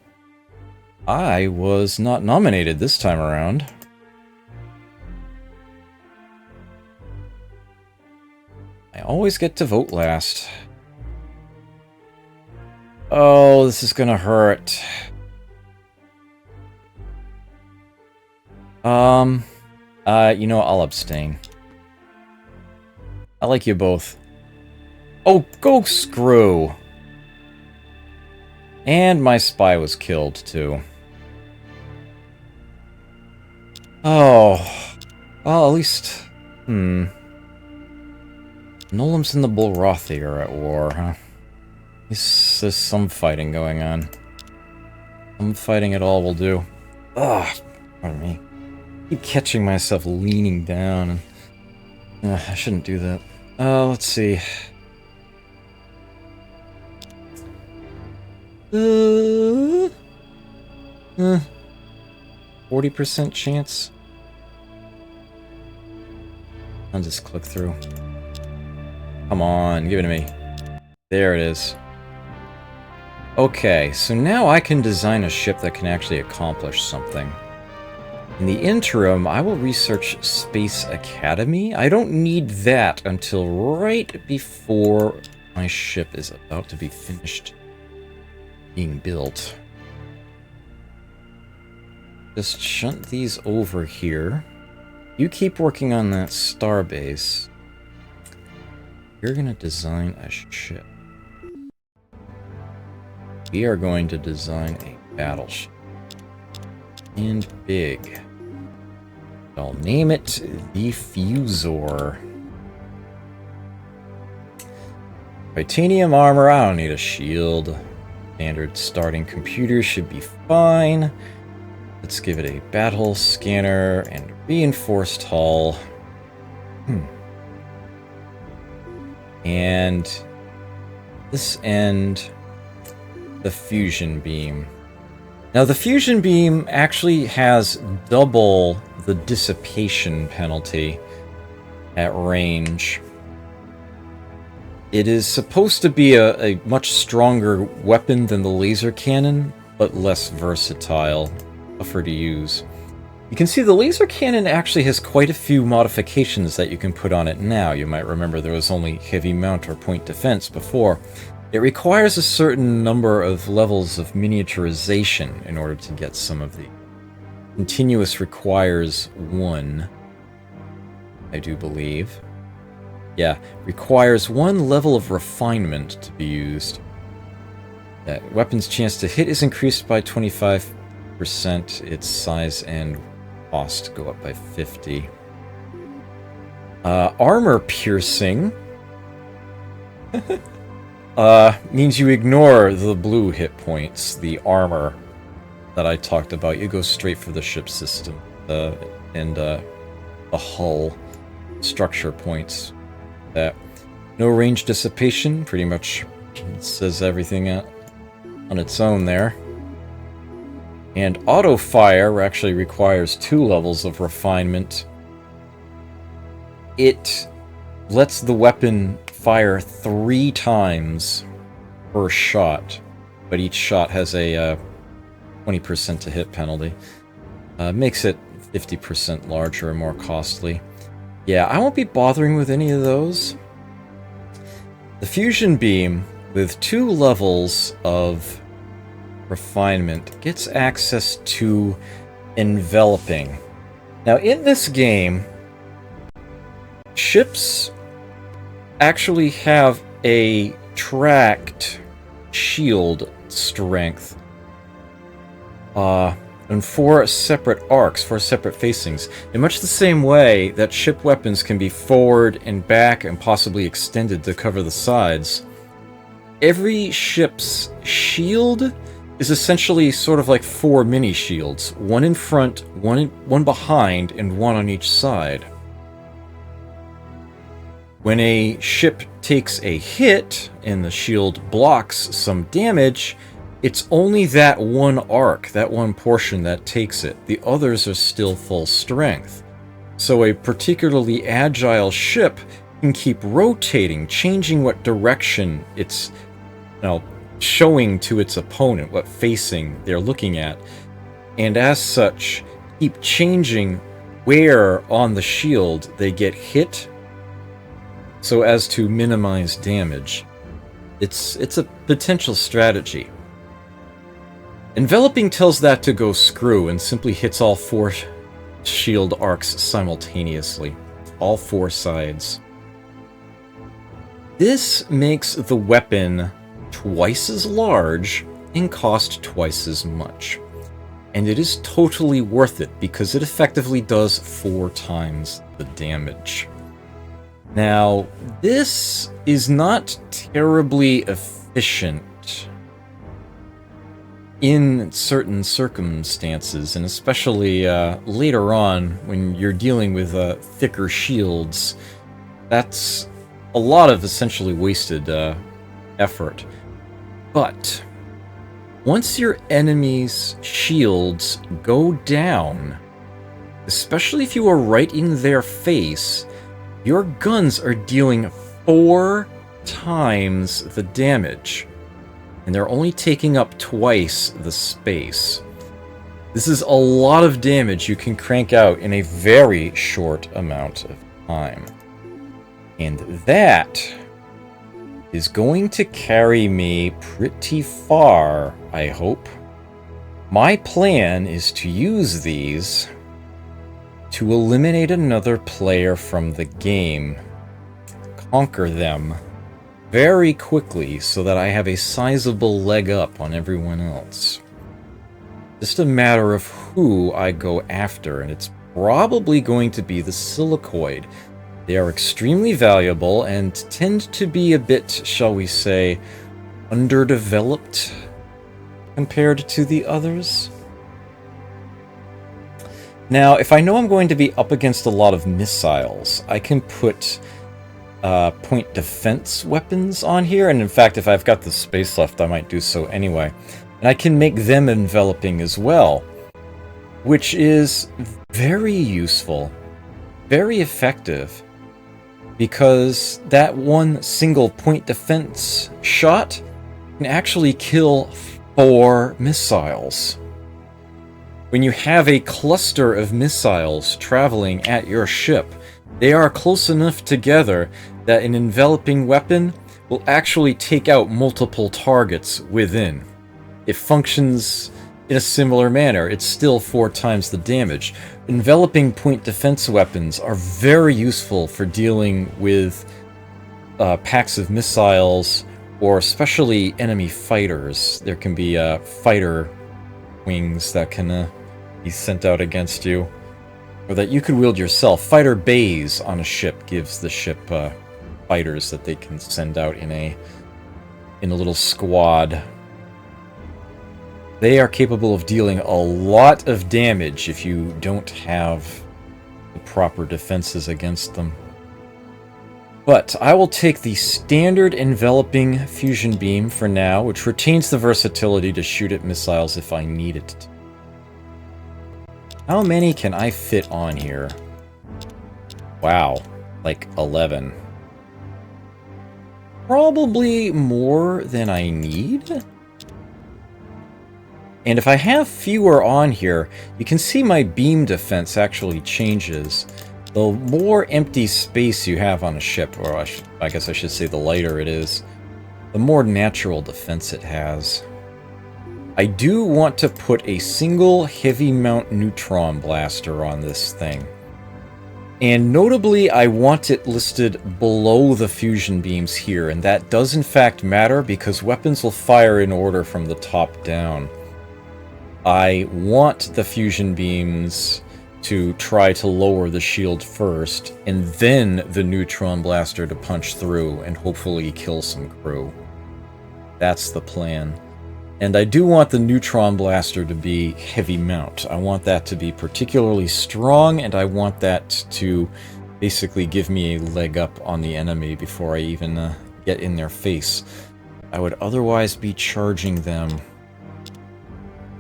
I was not nominated this time around. I always get to vote last. Oh, this is gonna hurt. You know, I'll abstain. I like you both. Oh, go screw! And my spy was killed, too. Oh. Well, at least... Nolem's and the Bulrothi are at war, huh? There's some fighting going on. Some fighting at all will do. Ugh, pardon me. I keep catching myself leaning down, and I shouldn't do that. Let's see. 40% chance. I'll just click through. Come on, give it to me. There it is. Okay, so now I can design a ship that can actually accomplish something. In the interim, I will research Space Academy. I don't need that until right before my ship is about to be finished being built. Just shunt these over here. You keep working on that starbase. You're gonna design a ship. We are going to design a battleship. And big. I'll name it the Fusor. Titanium armor, I don't need a shield. Standard starting computer should be fine. Let's give it a battle scanner and reinforced hull. And this end, the fusion beam. Now, the fusion beam actually has double the dissipation penalty at range. It is supposed to be a much stronger weapon than the laser cannon, but less versatile, tougher to use. You can see the laser cannon actually has quite a few modifications that you can put on it now. You might remember there was only heavy mount or point defense before. It requires a certain number of levels of miniaturization in order to get some of the. Continuous requires 1, I do believe. Yeah, requires 1 level of refinement to be used. That weapon's chance to hit is increased by 25%. Its size and cost go up by 50. Armor piercing means you ignore the blue hit points, the armor that I talked about. You go straight for the ship system and the hull structure points. That no range dissipation, pretty much says everything on its own there. And auto fire actually requires 2 levels of refinement. It lets the weapon fire 3 times per shot, but each shot has a 20% to hit penalty. Makes it 50% larger and more costly. Yeah, I won't be bothering with any of those. The fusion beam, with 2 levels of refinement, gets access to enveloping. Now, in this game, ships actually have a tracked shield strength and 4 separate arcs, 4 separate facings. In much the same way that ship weapons can be forward and back and possibly extended to cover the sides, every ship's shield is essentially sort of like 4 mini shields. 1 in front, one behind, and 1 on each side. When a ship takes a hit and the shield blocks some damage, it's only that one arc, that one portion that takes it. The others are still full strength. So a particularly agile ship can keep rotating, changing what direction it's showing to its opponent, what facing they're looking at. And as such, keep changing where on the shield they get hit so as to minimize damage. It's a potential strategy. Enveloping tells that to go screw and simply hits all 4 shield arcs simultaneously. All 4 sides. This makes the weapon twice as large and cost twice as much. And it is totally worth it because it effectively does 4 times the damage. Now, this is not terribly efficient in certain circumstances, and especially later on when you're dealing with thicker shields. That's a lot of essentially wasted effort. But once your enemy's shields go down, especially if you are right in their face, your guns are dealing 4 times the damage, and they're only taking up twice the space. This is a lot of damage you can crank out in a very short amount of time. And that is going to carry me pretty far, I hope. My plan is to use these to eliminate another player from the game, conquer them very quickly so that I have a sizable leg up on everyone else. Just a matter of who I go after, and it's probably going to be the silicoid. They are extremely valuable and tend to be a bit, shall we say, underdeveloped compared to the others. Now, if I know I'm going to be up against a lot of missiles, I can put point defense weapons on here, and in fact, if I've got the space left, I might do so anyway. And I can make them enveloping as well, which is very useful, very effective, because that one single point defense shot can actually kill 4 missiles. When you have a cluster of missiles traveling at your ship, they are close enough together that an enveloping weapon will actually take out multiple targets within. It functions in a similar manner. It's still 4 times the damage. Enveloping point defense weapons are very useful for dealing with packs of missiles, or especially enemy fighters. There can be fighter wings that can be sent out against you, or that you could wield yourself. Fighter bays on a ship gives the ship fighters that they can send out in a little squad. They are capable of dealing a lot of damage if you don't have the proper defenses against them. But I will take the standard enveloping fusion beam for now, which retains the versatility to shoot at missiles if I need it. How many can I fit on here? Wow, like 11. Probably more than I need. And if I have fewer on here, you can see my beam defense actually changes. The more empty space you have on a ship, or I guess I should say the lighter it is, the more natural defense it has. I do want to put a single heavy mount neutron blaster on this thing. And notably, I want it listed below the fusion beams here, and that does in fact matter because weapons will fire in order from the top down. I want the fusion beams to try to lower the shield first, and then the neutron blaster to punch through and hopefully kill some crew. That's the plan. And I do want the neutron blaster to be heavy mount. I want that to be particularly strong, and I want that to basically give me a leg up on the enemy before I even get in their face. I would otherwise be charging them.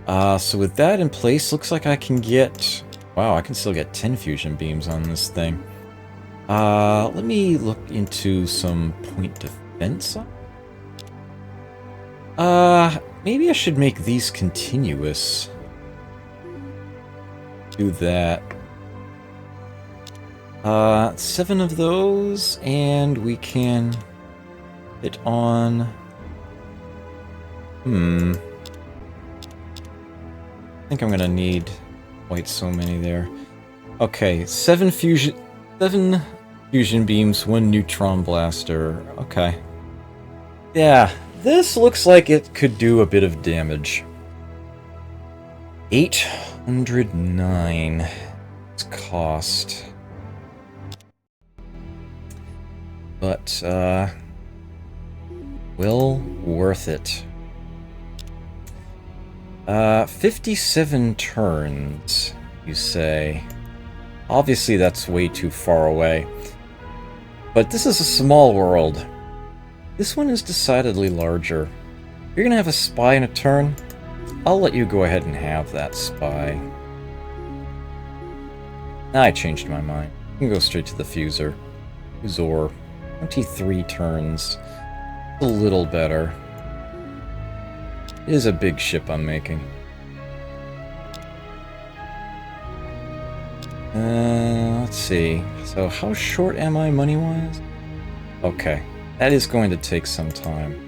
So with that in place, looks like I can get... Wow, I can still get 10 fusion beams on this thing. Let me look into some point defense. Maybe I should make these continuous. Do that. 7 of those, and we can hit on... I think I'm gonna need quite so many there. Okay, 7 fusion beams, 1 neutron blaster. Okay. Yeah, this looks like it could do a bit of damage. 809 its cost. But, well worth it. 57 turns, you say. Obviously that's way too far away. But this is a small world. This one is decidedly larger. You're gonna have a spy in a turn? I'll let you go ahead and have that spy. I changed my mind. You can go straight to the Fusor. 23 turns. A little better. It is a big ship I'm making. Let's see. So how short am I money-wise? Okay. That is going to take some time.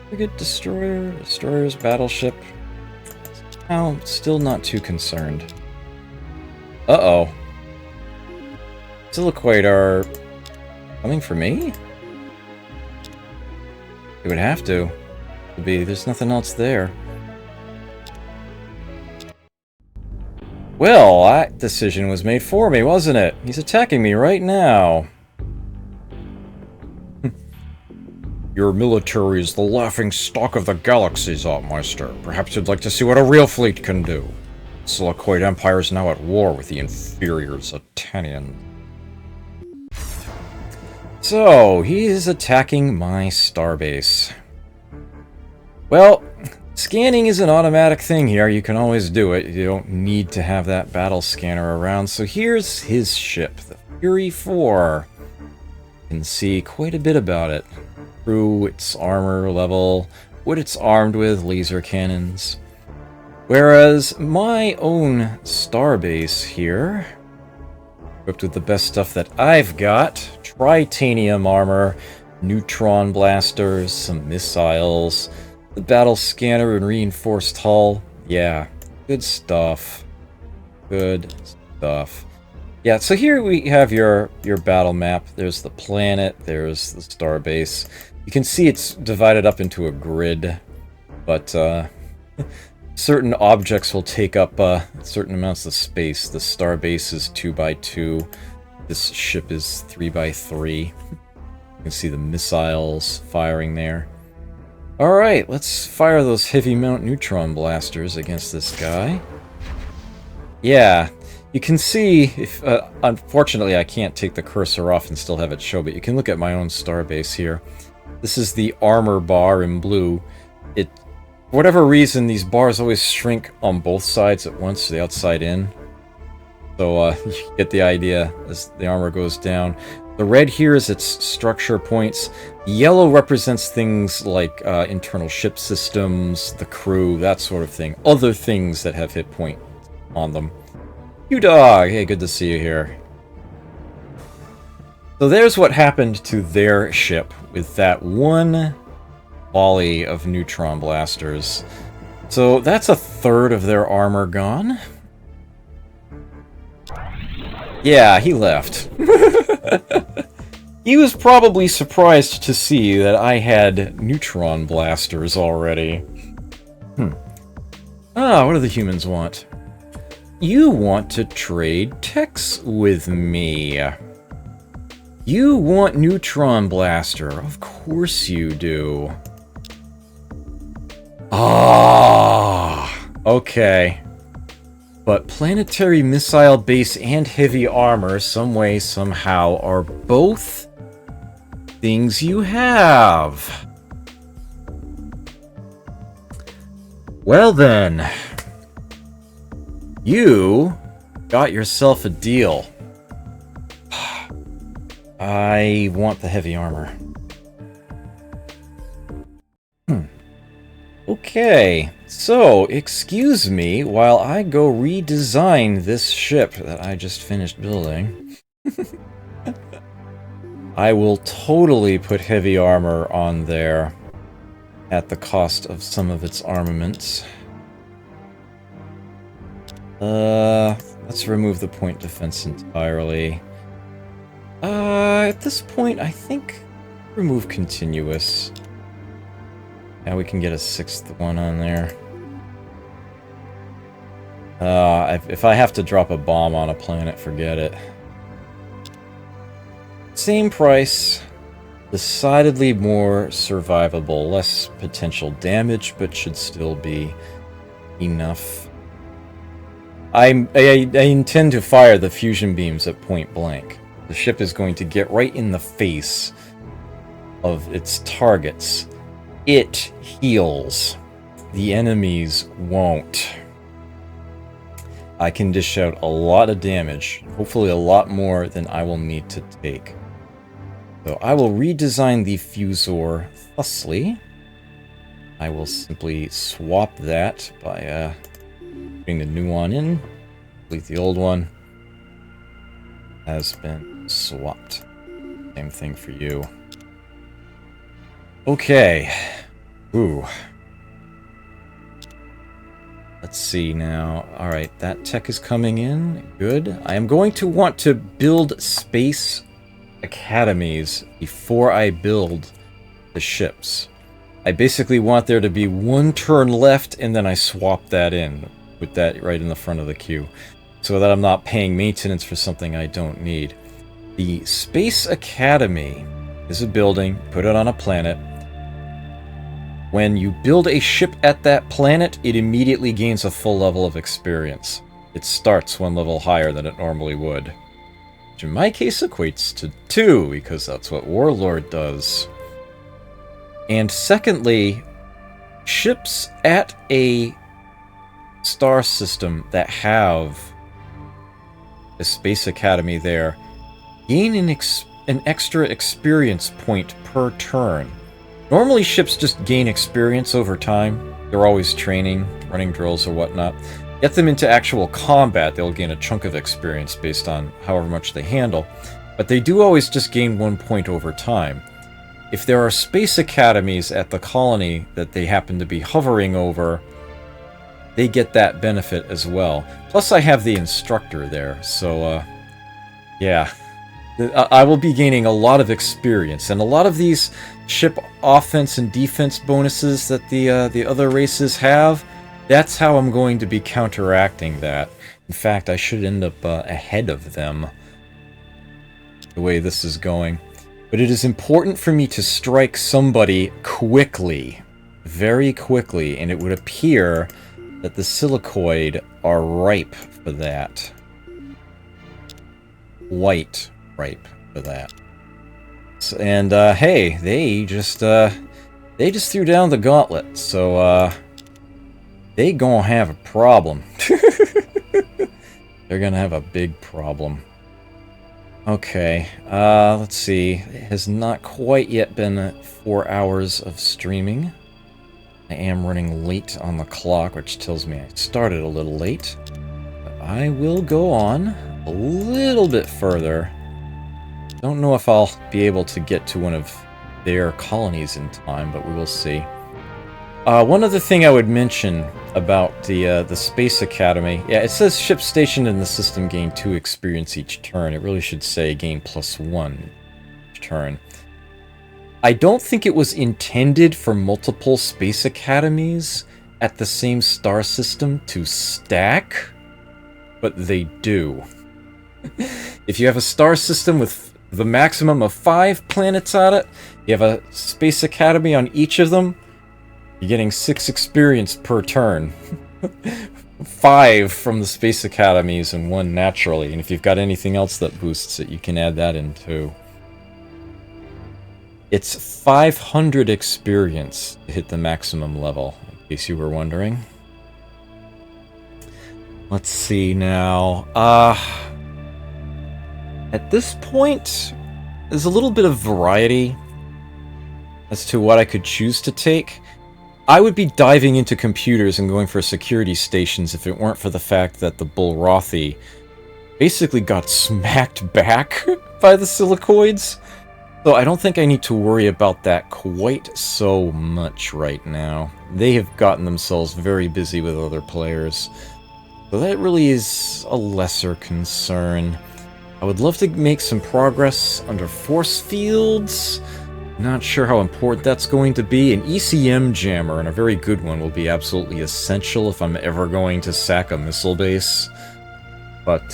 Frigate, destroyer, destroyers, battleship. Oh, still not too concerned. Uh-oh. Silicoid are coming for me? It would have to. There's nothing else there. Well, that decision was made for me, wasn't it? He's attacking me right now. Your military is the laughing stock of the galaxies, Altmeister. Perhaps you'd like to see what a real fleet can do. The Silicoid Empire is now at war with the inferior Zetanian. So, he is attacking my starbase. Well, scanning is an automatic thing here. You can always do it. You don't need to have that battle scanner around. So here's his ship, the Fury 4. You can see quite a bit about it. Through its armor level, what it's armed with, laser cannons. Whereas my own starbase here, equipped with the best stuff that I've got, tritanium armor, neutron blasters, some missiles, the battle scanner and reinforced hull. Yeah, good stuff. Good stuff. Yeah, so here we have your battle map. There's the planet, there's the starbase. You can see it's divided up into a grid, but certain objects will take up certain amounts of space. The starbase is 2x2. This ship is 3x3. You can see the missiles firing there. Alright, let's fire those heavy mount neutron blasters against this guy. Yeah, you can see, if unfortunately I can't take the cursor off and still have it show, but you can look at my own starbase here. This is the armor bar in blue. For whatever reason, these bars always shrink on both sides at once, the outside in. So you get the idea as the armor goes down. The red here is its structure points. The yellow represents things like internal ship systems, the crew, that sort of thing. Other things that have hit point on them. You dog! Hey, good to see you here. So there's what happened to their ship with that one volley of neutron blasters. So that's a third of their armor gone. Yeah, he left. He was probably surprised to see that I had neutron blasters already. What do the humans want? You want to trade techs with me. You want neutron blaster. Of course you do. Okay. But planetary missile base and heavy armor, some way, somehow, are both things you have. Well then, you got yourself a deal. I want the heavy armor. Okay, so excuse me while I go redesign this ship that I just finished building. I will totally put heavy armor on there at the cost of some of its armaments. Let's remove the point defense entirely. At this point, I think remove continuous. Now we can get a sixth one on there. If I have to drop a bomb on a planet, forget it. Same price. Decidedly more survivable. Less potential damage, but should still be enough. I intend to fire the fusion beams at point blank. The ship is going to get right in the face of its targets. It heals. The enemies won't. I can dish out a lot of damage, hopefully a lot more than I will need to take. So I will redesign the fusor thusly. I will simply swap that by putting the new one in. Delete the old one. Has been swapped. Same thing for you. Okay. Ooh. Let's see now. Alright, that tech is coming in. Good. I am going to want to build space academies before I build the ships. I basically want there to be one turn left, and then I swap that in. Put that right in the front of the queue. So that I'm not paying maintenance for something I don't need. The Space Academy is a building. Put it on a planet. When you build a ship at that planet, it immediately gains a full level of experience. It starts one level higher than it normally would. Which in my case equates to 2, because that's what Warlord does. And secondly, ships at a star system that have a space academy there gain an extra experience point per turn. Normally ships just gain experience over time. They're always training, running drills or whatnot. Get them into actual combat, they'll gain a chunk of experience based on however much they handle. But they do always just gain 1 point over time. If there are space academies at the colony that they happen to be hovering over, they get that benefit as well. Plus I have the instructor there, so yeah. I will be gaining a lot of experience, and a lot of these ship offense and defense bonuses that the other races have, that's how I'm going to be counteracting that. In fact, I should end up ahead of them, the way this is going. But it is important for me to strike somebody quickly, very quickly, and it would appear that the silicoid are ripe for that. Quite ripe for that. And hey, they just threw down the gauntlet, so they gonna have a problem. They're gonna have a big problem. Okay, let's see. It has not quite yet been 4 hours of streaming. I am running late on the clock, which tells me I started a little late. But I will go on a little bit further. Don't know if I'll be able to get to one of their colonies in time, but we will see. One other thing I would mention about the Space Academy. Yeah, it says ships stationed in the system gain 2 experience each turn. It really should say gain +1 each turn. I don't think it was intended for multiple Space Academies at the same star system to stack, but they do. If you have a star system with the maximum of 5 planets on it, you have a Space Academy on each of them, you're getting 6 experience per turn. 5 from the Space Academies and 1 naturally. And if you've got anything else that boosts it, you can add that in too. It's 500 experience to hit the maximum level, in case you were wondering. Let's see now. At this point, there's a little bit of variety as to what I could choose to take. I would be diving into computers and going for security stations if it weren't for the fact that the Bullrothi basically got smacked back by the silicoids. So I don't think I need to worry about that quite so much right now. They have gotten themselves very busy with other players. So that really is a lesser concern. I would love to make some progress under force fields. Not sure how important that's going to be. An ECM jammer, and a very good one, will be absolutely essential if I'm ever going to sack a missile base. But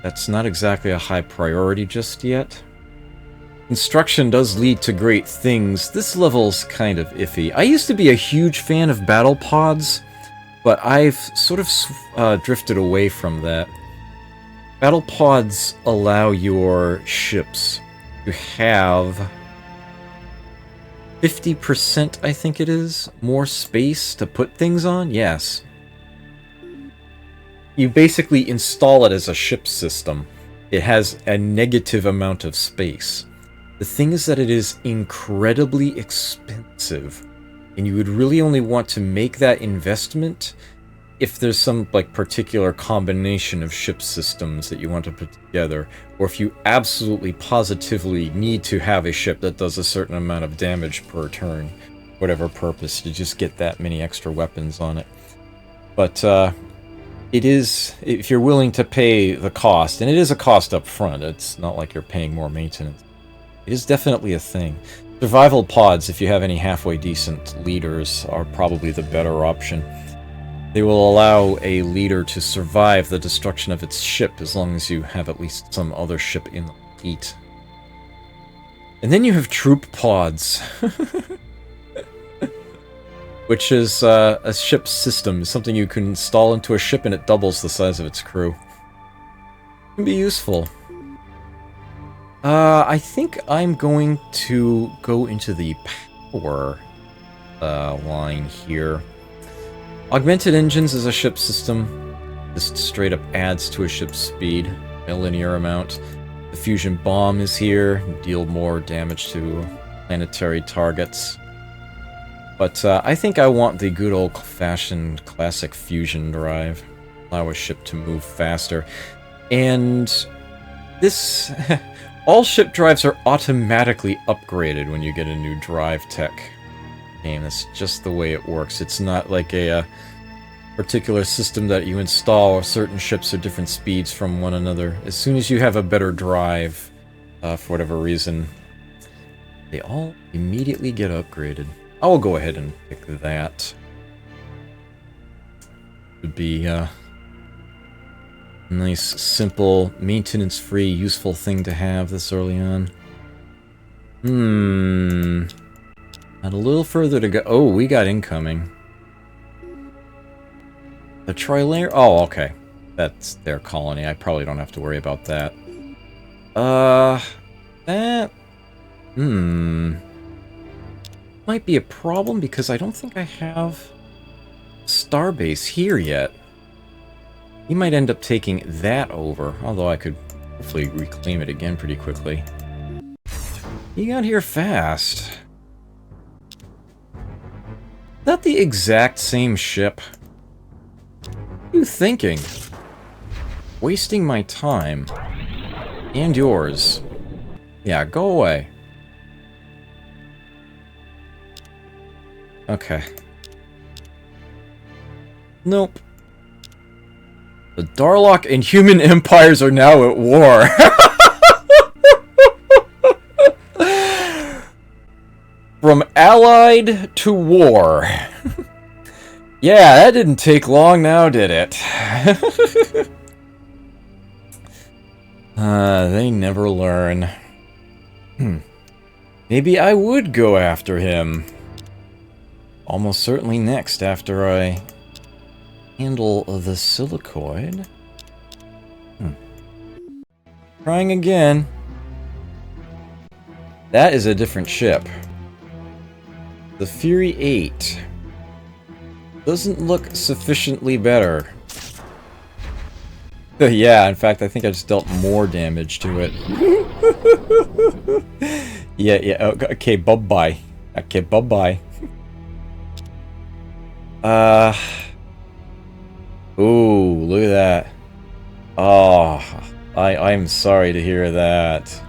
that's not exactly a high priority just yet. Construction does lead to great things. This level's kind of iffy. I used to be a huge fan of battle pods, but I've sort of drifted away from that. Battle pods allow your ships to have 50%, I think it is, more space to put things on? Yes. You basically install it as a ship system. It has a negative amount of space. The thing is that it is incredibly expensive, and you would really only want to make that investment if there's some particular combination of ship systems that you want to put together, or if you absolutely positively need to have a ship that does a certain amount of damage per turn, whatever purpose, to just get that many extra weapons on it. But it is, if you're willing to pay the cost, and it is a cost up front, it's not like you're paying more maintenance. It is definitely a thing. Survival pods, if you have any halfway decent leaders, are probably the better option. They will allow a leader to survive the destruction of its ship as long as you have at least some other ship in the fleet. And then you have troop pods, which is a ship system, something you can install into a ship and it doubles the size of its crew. It can be useful. I think I'm going to go into the power line here. Augmented engines is a ship system. Just straight up adds to a ship's speed a linear amount. The fusion bomb is here, deal more damage to planetary targets. But I think I want the good old-fashioned classic fusion drive. Allow a ship to move faster. And this... all ship drives are automatically upgraded when you get a new drive tech game. That's just the way it works. It's not like a particular system that you install, or certain ships are different speeds from one another. As soon as you have a better drive, for whatever reason, they all immediately get upgraded. I will go ahead and pick that. Would be a nice, simple, maintenance-free, useful thing to have this early on. Not a little further to go. Oh, we got incoming. The Trilayer? Oh, okay. That's their colony. I probably don't have to worry about that. That... might be a problem because I don't think I have Starbase here yet. You might end up taking that over, although I could hopefully reclaim it again pretty quickly. You got here fast. Is that the exact same ship? What are you thinking? Wasting my time. And yours. Yeah, go away. Okay. Nope. The Darlock and human empires are now at war. From allied to war. Yeah, that didn't take long now, did it? They never learn. Maybe I would go after him. Almost certainly next after I handle the silicoid. Trying again. That is a different ship. The Fury 8 doesn't look sufficiently better. Yeah, in fact, I think I just dealt more damage to it. Yeah, okay, bye-bye. Okay, bye-bye. Ooh, look at that. Oh, I'm sorry to hear that.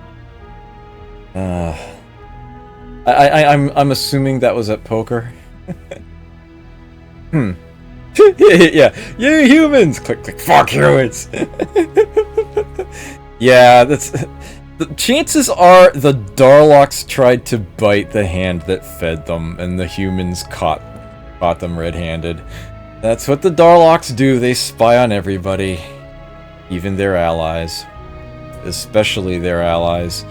I'm assuming that was at poker. Yeah, you humans! Click, click, fuck humans! Yeah, that's... The chances are the Darlocks tried to bite the hand that fed them, and the humans caught them red-handed. That's what the Darlocks do, they spy on everybody. Even their allies. Especially their allies.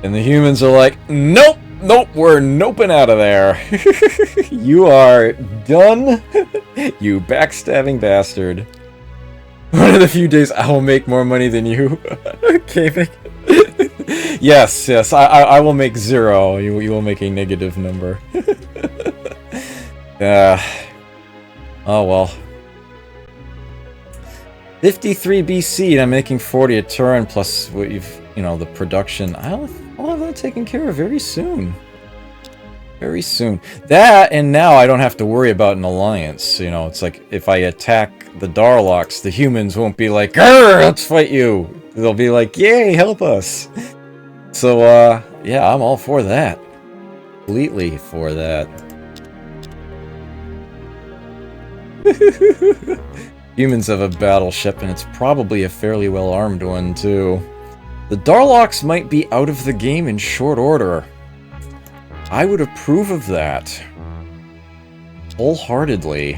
And the humans are like, nope! Nope, we're noping out of there. You are done. You backstabbing bastard. One of the few days I will make more money than you. Okay, yes, I will make 0. You will make a negative number. Oh well. 53 BC, and I'm making 40 a turn, plus what the production. I'll have that taken care of very soon. Very soon. That, and now I don't have to worry about an alliance. It's like, if I attack the Darlocks, the humans won't be like, "Grr, let's fight you!" They'll be like, "Yay, help us!" So, yeah, I'm all for that. Completely for that. Humans have a battleship, and it's probably a fairly well-armed one, too. The Darlocks might be out of the game in short order. I would approve of that. Wholeheartedly.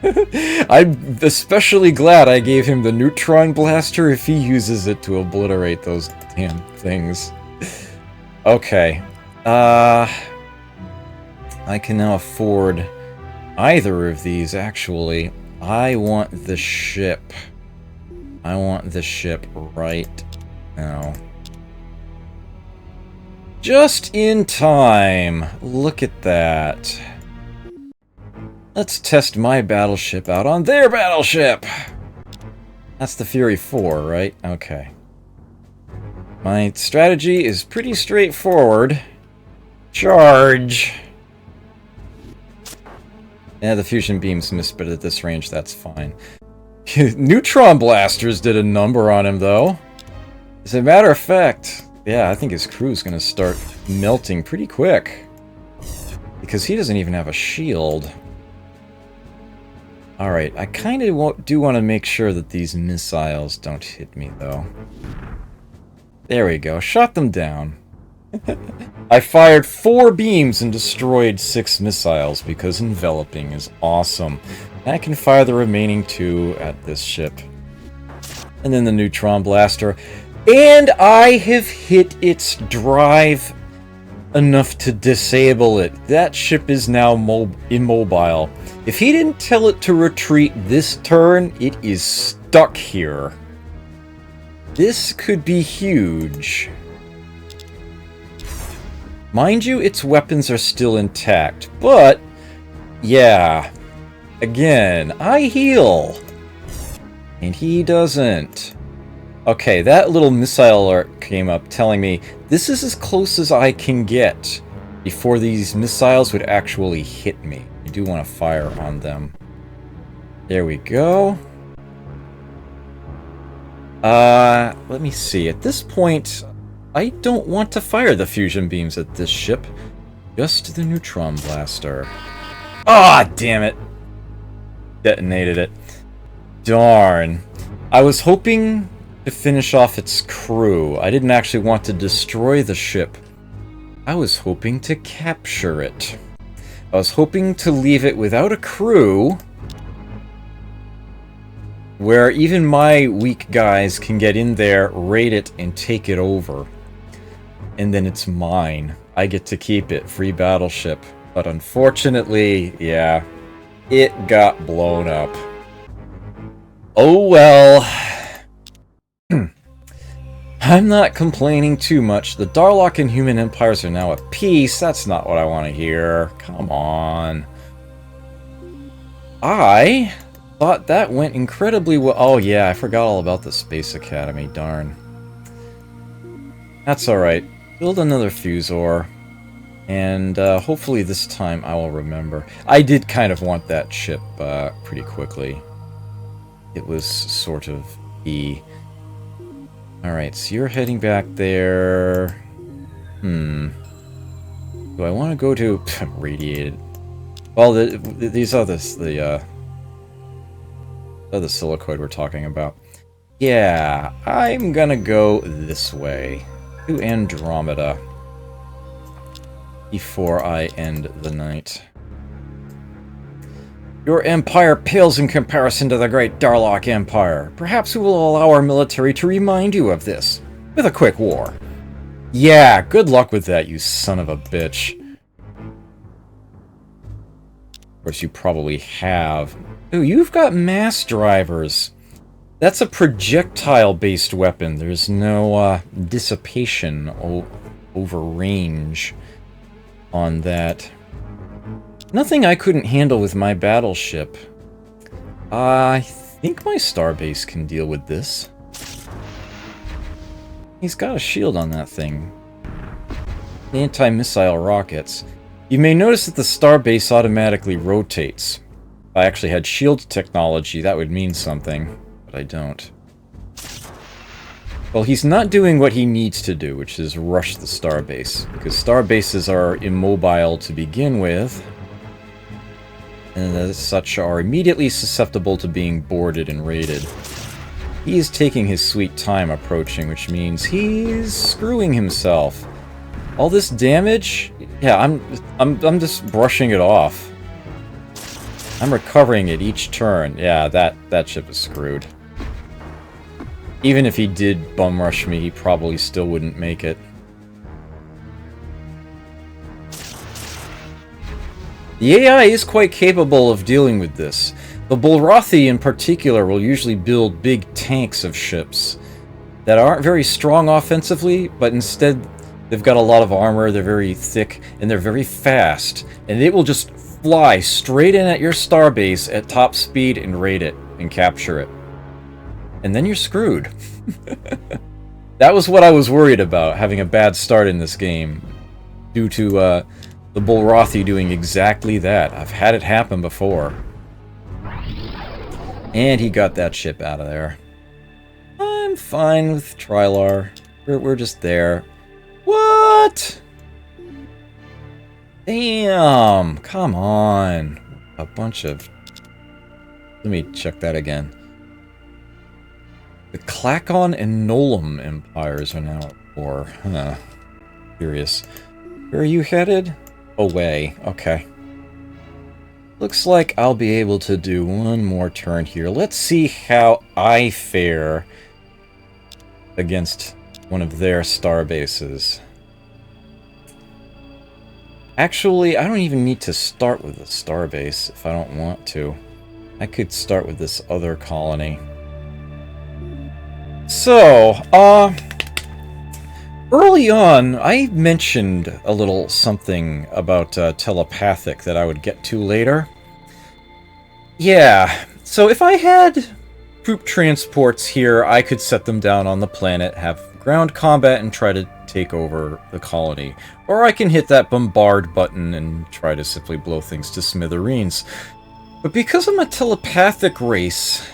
I'm especially glad I gave him the neutron blaster if he uses it to obliterate those damn things. Okay. I can now afford either of these, actually. I want the ship. I want the ship right now. Just in time. Look at that. Let's test my battleship out on their battleship! That's the Fury 4, right? Okay. My strategy is pretty straightforward. Charge! Yeah, the fusion beams missed, but at this range, that's fine. Neutron blasters did a number on him, though. As a matter of fact, yeah, I think his crew's gonna start melting pretty quick. Because he doesn't even have a shield. Alright, I kind of do want to make sure that these missiles don't hit me, though. There we go, shot them down. I fired 4 beams and destroyed 6 missiles because enveloping is awesome. I can fire the remaining 2 at this ship. And then the neutron blaster. And I have hit its drive enough to disable it. That ship is now immobile. If he didn't tell it to retreat this turn, it is stuck here. This could be huge. Mind you, its weapons are still intact, but yeah. Again, I heal. And he doesn't. Okay, that little missile alert came up telling me this is as close as I can get before these missiles would actually hit me. I do want to fire on them. There we go. Let me see. At this point, I don't want to fire the fusion beams at this ship. Just the neutron blaster. Ah, damn it. Detonated it. Darn. I was hoping to finish off its crew. I didn't actually want to destroy the ship. I was hoping to capture it. I was hoping to leave it without a crew, where even my weak guys can get in there, raid it, and take it over. And then it's mine. I get to keep it. Free battleship. But unfortunately, yeah, it got blown up. Oh well. I'm not complaining too much. The Darlock and human empires are now at peace. That's not what I want to hear. Come on. I thought that went incredibly well. Oh yeah, I forgot all about the Space Academy. Darn. That's alright. Build another Fusor. And hopefully this time I will remember. I did kind of want that ship pretty quickly. It was sort of key. Alright, so you're heading back there. Do I want to go to radiated? Well, these are the silicoid we're talking about. Yeah, I'm gonna go this way to Andromeda before I end the night. Your empire pales in comparison to the great Darlock Empire. Perhaps we will allow our military to remind you of this, with a quick war. Yeah, good luck with that, you son of a bitch. Of course, you probably have. Ooh, you've got mass drivers. That's a projectile-based weapon. There's no dissipation over range on that. Nothing I couldn't handle with my battleship. I think my starbase can deal with this. He's got a shield on that thing. Anti-missile rockets. You may notice that the starbase automatically rotates. If I actually had shield technology, that would mean something, but I don't. Well, he's not doing what he needs to do, which is rush the starbase, because starbases are immobile to begin with, and as such are immediately susceptible to being boarded and raided. He is taking his sweet time approaching, which means he's screwing himself. All this damage? Yeah, I'm just brushing it off. I'm recovering it each turn. Yeah, that ship is screwed. Even if he did bum rush me, he probably still wouldn't make it. The AI is quite capable of dealing with this. The Bulrathi in particular will usually build big tanks of ships that aren't very strong offensively, but instead they've got a lot of armor, they're very thick, and they're very fast. And it will just fly straight in at your starbase at top speed and raid it and capture it. And then you're screwed. That was what I was worried about, having a bad start in this game. Due to the Bulrothi doing exactly that. I've had it happen before. And he got that ship out of there. I'm fine with Trilar. We're just there. What? Damn! Come on. A bunch of... Let me check that again. The Klakon and Nolam empires are now at war. Huh. Curious. Where are you headed? Away. Okay. Looks like I'll be able to do one more turn here. Let's see how I fare against one of their star bases. Actually, I don't even need to start with the star base if I don't want to. I could start with this other colony. So, early on, I mentioned a little something about telepathic that I would get to later. Yeah, so if I had troop transports here, I could set them down on the planet, have ground combat, and try to take over the colony. Or I can hit that bombard button and try to simply blow things to smithereens. But because I'm a telepathic race,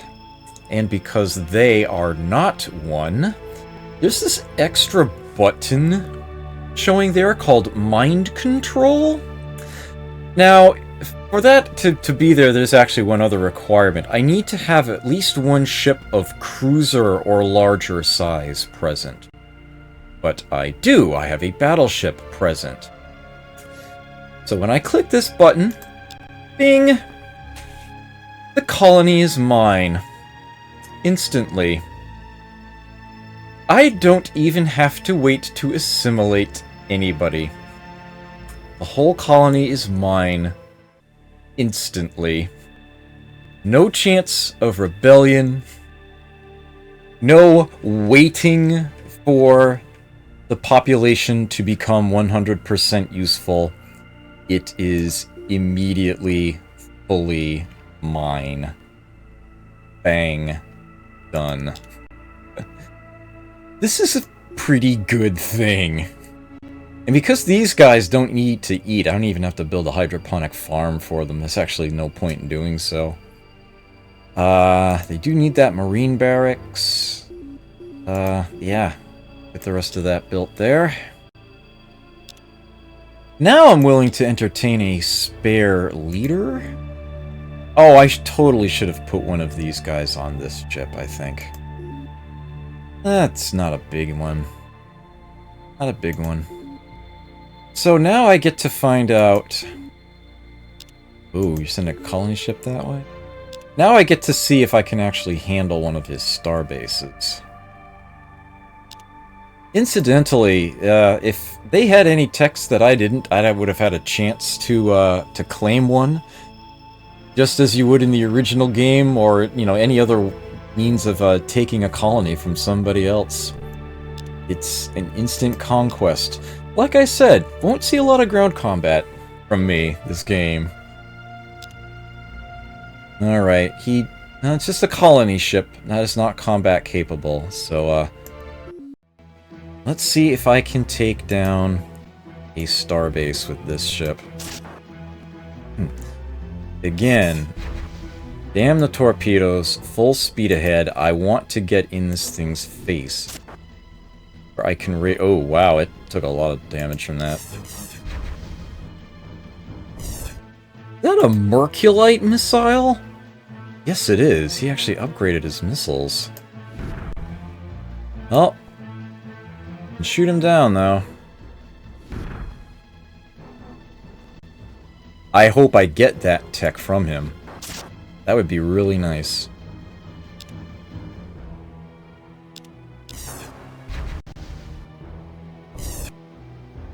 and because they are not one, there's this extra button showing there called Mind Control. Now, for that to be there, there's actually one other requirement. I need to have at least one ship of cruiser or larger size present. But I do. I have a battleship present. So when I click this button, bing! The colony is mine. Instantly. I don't even have to wait to assimilate anybody. The whole colony is mine. Instantly. No chance of rebellion. No waiting for the population to become 100% useful. It is immediately fully mine. Bang. Done. This is a pretty good thing. And because these guys don't need to eat, I don't even have to build a hydroponic farm for them. There's actually no point in doing so. They do need that marine barracks. Yeah. Get the rest of that built there. Now I'm willing to entertain a spare leader. Oh, I totally should have put one of these guys on this ship, I think. That's not a big one. Not a big one. So now I get to find out... Ooh, you send a colony ship that way? Now I get to see if I can actually handle one of his star bases. Incidentally, if they had any techs that I didn't, I would have had a chance to claim one. Just as you would in the original game, or, you know, any other means of taking a colony from somebody else. It's an instant conquest. Like I said, won't see a lot of ground combat from me, this game. Alright, no, it's just a colony ship. That is not combat capable, so, let's see if I can take down a starbase with this ship. Again, damn the torpedoes, full speed ahead. I want to get in this thing's face. Or I can oh wow, it took a lot of damage from that. Is that a Merculite missile? Yes it is. He actually upgraded his missiles. Oh. Can shoot him down though. I hope I get that tech from him. That would be really nice.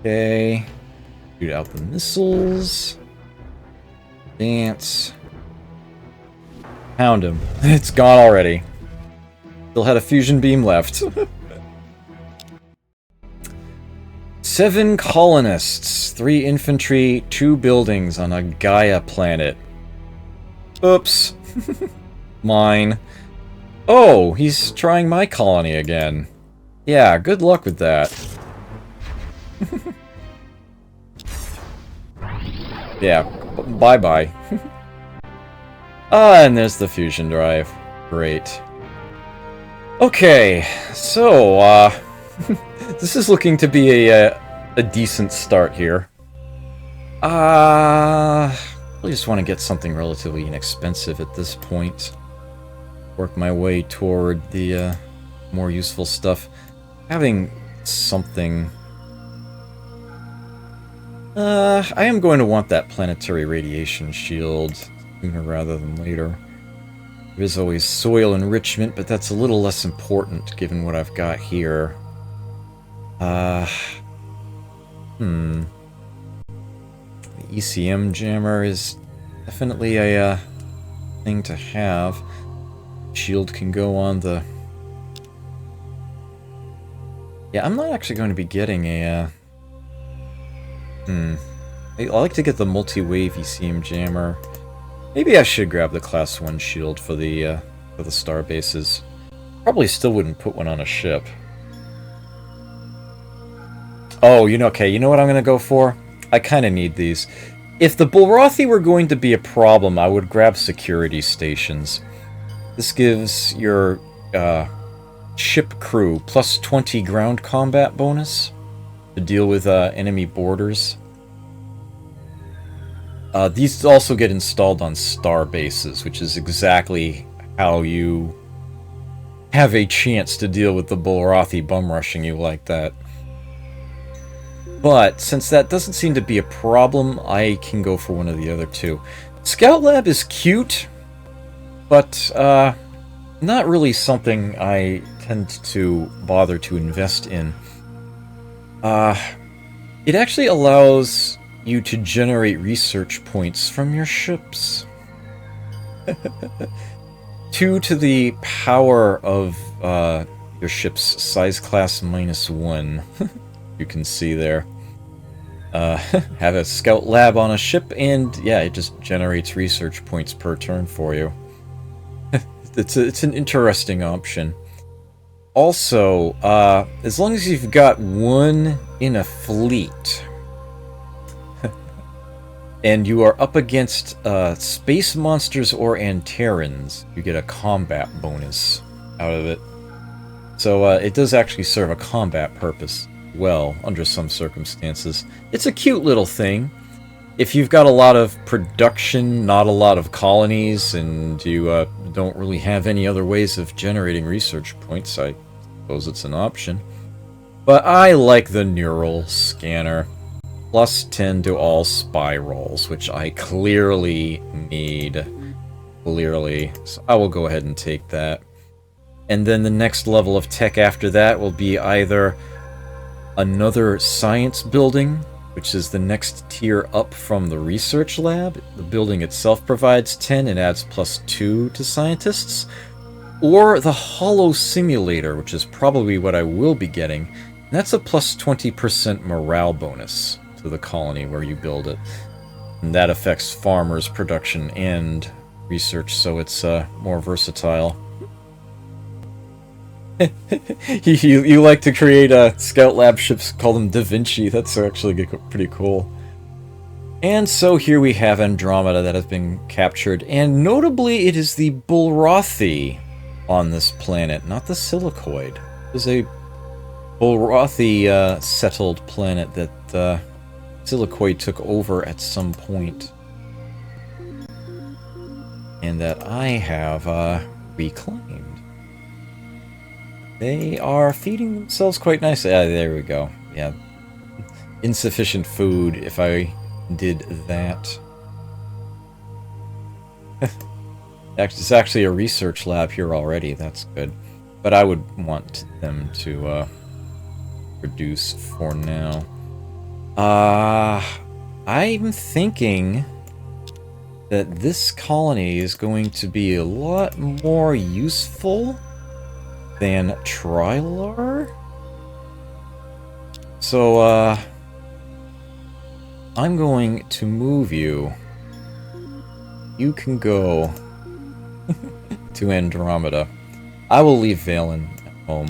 Okay. Shoot out the missiles. Dance. Pound him. It's gone already. Still had a fusion beam left. 7 colonists, 3 infantry, 2 buildings on a Gaia planet. Oops. Mine. Oh, he's trying my colony again. Yeah, good luck with that. Yeah, bye-bye. Ah, and there's the fusion drive. Great. Okay, so, this is looking to be a decent start here. I just want to get something relatively inexpensive at this point. Work my way toward the more useful stuff. Having something... I am going to want that planetary radiation shield sooner rather than later. There is always soil enrichment, but that's a little less important given what I've got here. The ECM jammer is definitely a thing to have. Shield can go on the... Yeah, I'm not actually going to be getting a... I like to get the multi-wave ECM jammer. Maybe I should grab the Class 1 shield for the star bases. Probably still wouldn't put one on a ship. Oh, you know what I'm gonna go for? I kinda need these. If the Bulrathi were going to be a problem, I would grab security stations. This gives your ship crew plus 20 ground combat bonus to deal with enemy borders. These also get installed on star bases, which is exactly how you have a chance to deal with the Bulrathi bum rushing you like that. But since that doesn't seem to be a problem, I can go for one of the other two. Scout Lab is cute, but not really something I tend to bother to invest in. It actually allows you to generate research points from your ships. 2 to the power of your ship's size class -1. You can see there. Have a scout lab on a ship, and yeah, it just generates research points per turn for you. It's an interesting option. Also, as long as you've got 1 in a fleet, and you are up against space monsters or Anterans, you get a combat bonus out of it. So it does actually serve a combat purpose well, under some circumstances. It's a cute little thing. If you've got a lot of production, not a lot of colonies, and you don't really have any other ways of generating research points, I suppose it's an option. But I like the neural scanner. Plus 10 to all spy rolls, which I clearly need. Clearly. So I will go ahead and take that. And then the next level of tech after that will be either another science building, which is the next tier up from the research lab. The building itself provides 10 and adds plus 2 to scientists. Or the Holo Simulator, which is probably what I will be getting. And that's a plus 20% morale bonus to the colony where you build it. And that affects farmers, production, and research, so it's more versatile. You like to create scout lab ships, call them Da Vinci. That's actually pretty cool. And so here we have Andromeda that has been captured, and notably it is the Bulrathi on this planet, not the Silicoid. It is a Bulrathi settled planet that Silicoid took over at some point, and that I have reclaimed. They are feeding themselves quite nicely. Ah, there we go. Yeah. Insufficient food if I did that. It's actually a research lab here already. That's good. But I would want them to produce for now. I'm thinking that this colony is going to be a lot more useful than Trilar. So, I'm going to move you. You can go to Andromeda. I will leave Valen at home.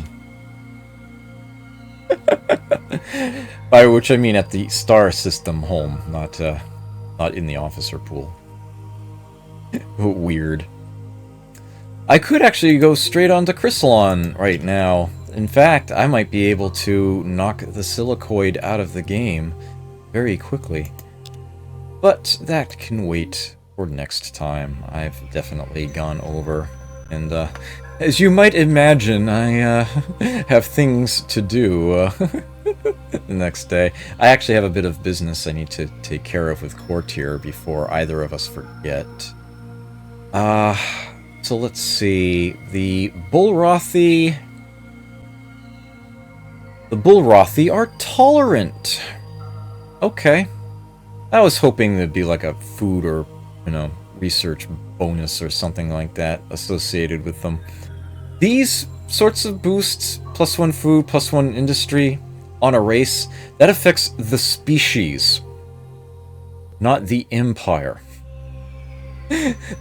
By which I mean at the star system home, not in the officer pool. Weird. I could actually go straight on to Chrysalon right now. In fact, I might be able to knock the Silicoid out of the game very quickly. But that can wait for next time. I've definitely gone over. And as you might imagine, I have things to do the next day. I actually have a bit of business I need to take care of with Courtier before either of us forget. So let's see. The Bullrothi are tolerant. Okay. I was hoping there'd be like a food or, research bonus or something like that associated with them. These sorts of boosts, +1 food, +1 industry, on a race, that affects the species, not the Empire.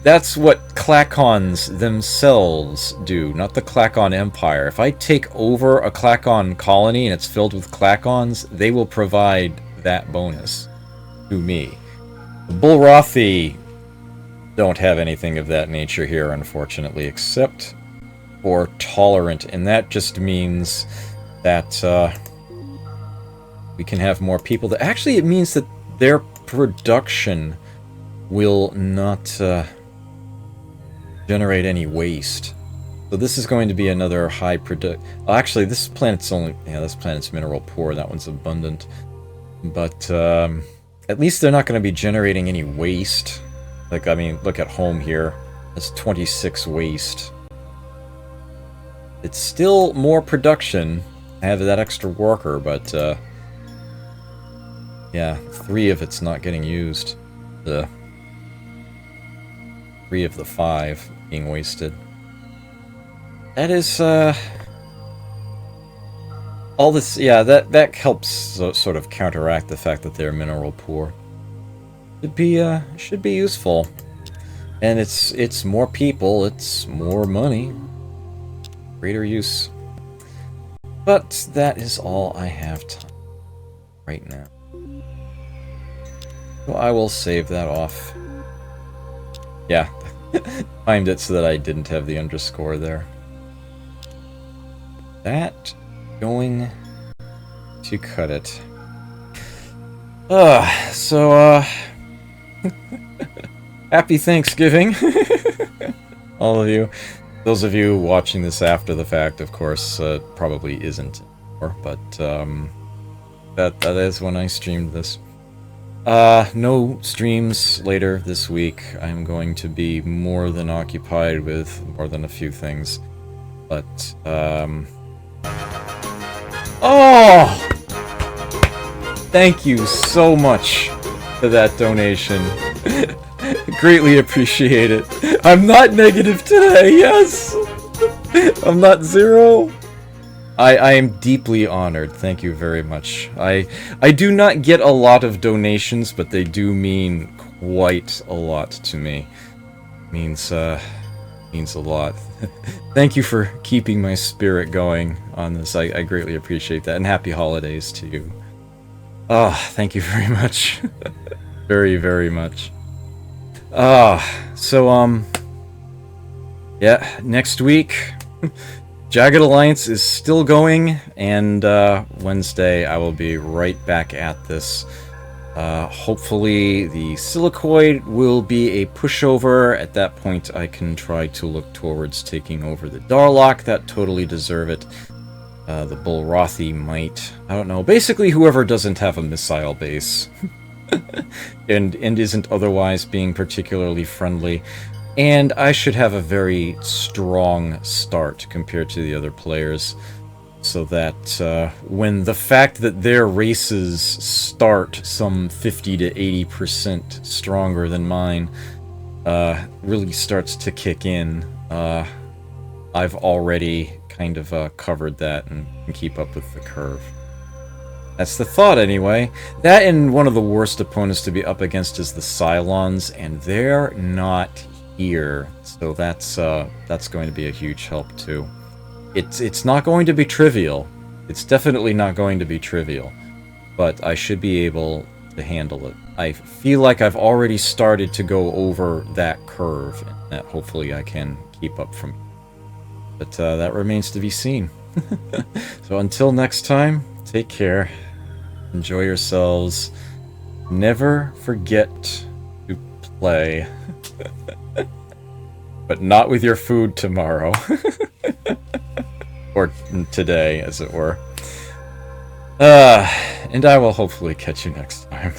That's what Klakons themselves do, not the Klakon Empire. If I take over a Klakon colony and it's filled with Klakons, they will provide that bonus to me. The Bullrothi don't have anything of that nature here, unfortunately, except for tolerant, and that just means that we can have more people. Actually, it means that their production will not generate any waste. So this is going to be another high actually, this planet's mineral poor. That one's abundant. But at least they're not going to be generating any waste. Like, I mean, look at home here. That's 26 waste. It's still more production. I have that extra worker, but yeah, 3 of it's not getting used. 3 of the 5 being wasted. That is, all this, yeah, that helps sort of counteract the fact that they're mineral poor. Should be useful. And it's more people, it's more money. Greater use. But that is all I have time right now. So I will save that off. Yeah, timed it so that I didn't have the underscore there. That going to cut it. Happy Thanksgiving, all of you. Those of you watching this after the fact, of course, probably isn't anymore, but that is when I streamed this. No streams later this week. I'm going to be more than occupied with more than a few things. But, oh! Thank you so much for that donation. Greatly appreciate it. I'm not negative today, yes! I'm not zero. I am deeply honored. Thank you very much. I do not get a lot of donations, but they do mean quite a lot to me. Means a lot. Thank you for keeping my spirit going on this. I greatly appreciate that, and happy holidays to you. Oh, thank you very much. Very, very much. Yeah, next week, Jagged Alliance is still going, and Wednesday I will be right back at this. Hopefully the Silicoid will be a pushover. At that point I can try to look towards taking over the Darlock. That totally deserve it. The Bullrothi might. I don't know. Basically whoever doesn't have a missile base. and isn't otherwise being particularly friendly. And I should have a very strong start compared to the other players, so that when the fact that their races start some 50 to 80% stronger than mine really starts to kick in, I've already kind of covered that and can keep up with the curve. That's the thought, anyway. That and one of the worst opponents to be up against is the Cylons, and they're not here. So that's going to be a huge help, too. It's not going to be trivial. It's definitely not going to be trivial. But I should be able to handle it. I feel like I've already started to go over that curve, and that hopefully I can keep up from. But that remains to be seen. So until next time, take care. Enjoy yourselves. Never forget to play. But not with your food tomorrow. Or today, as it were. And I will hopefully catch you next time.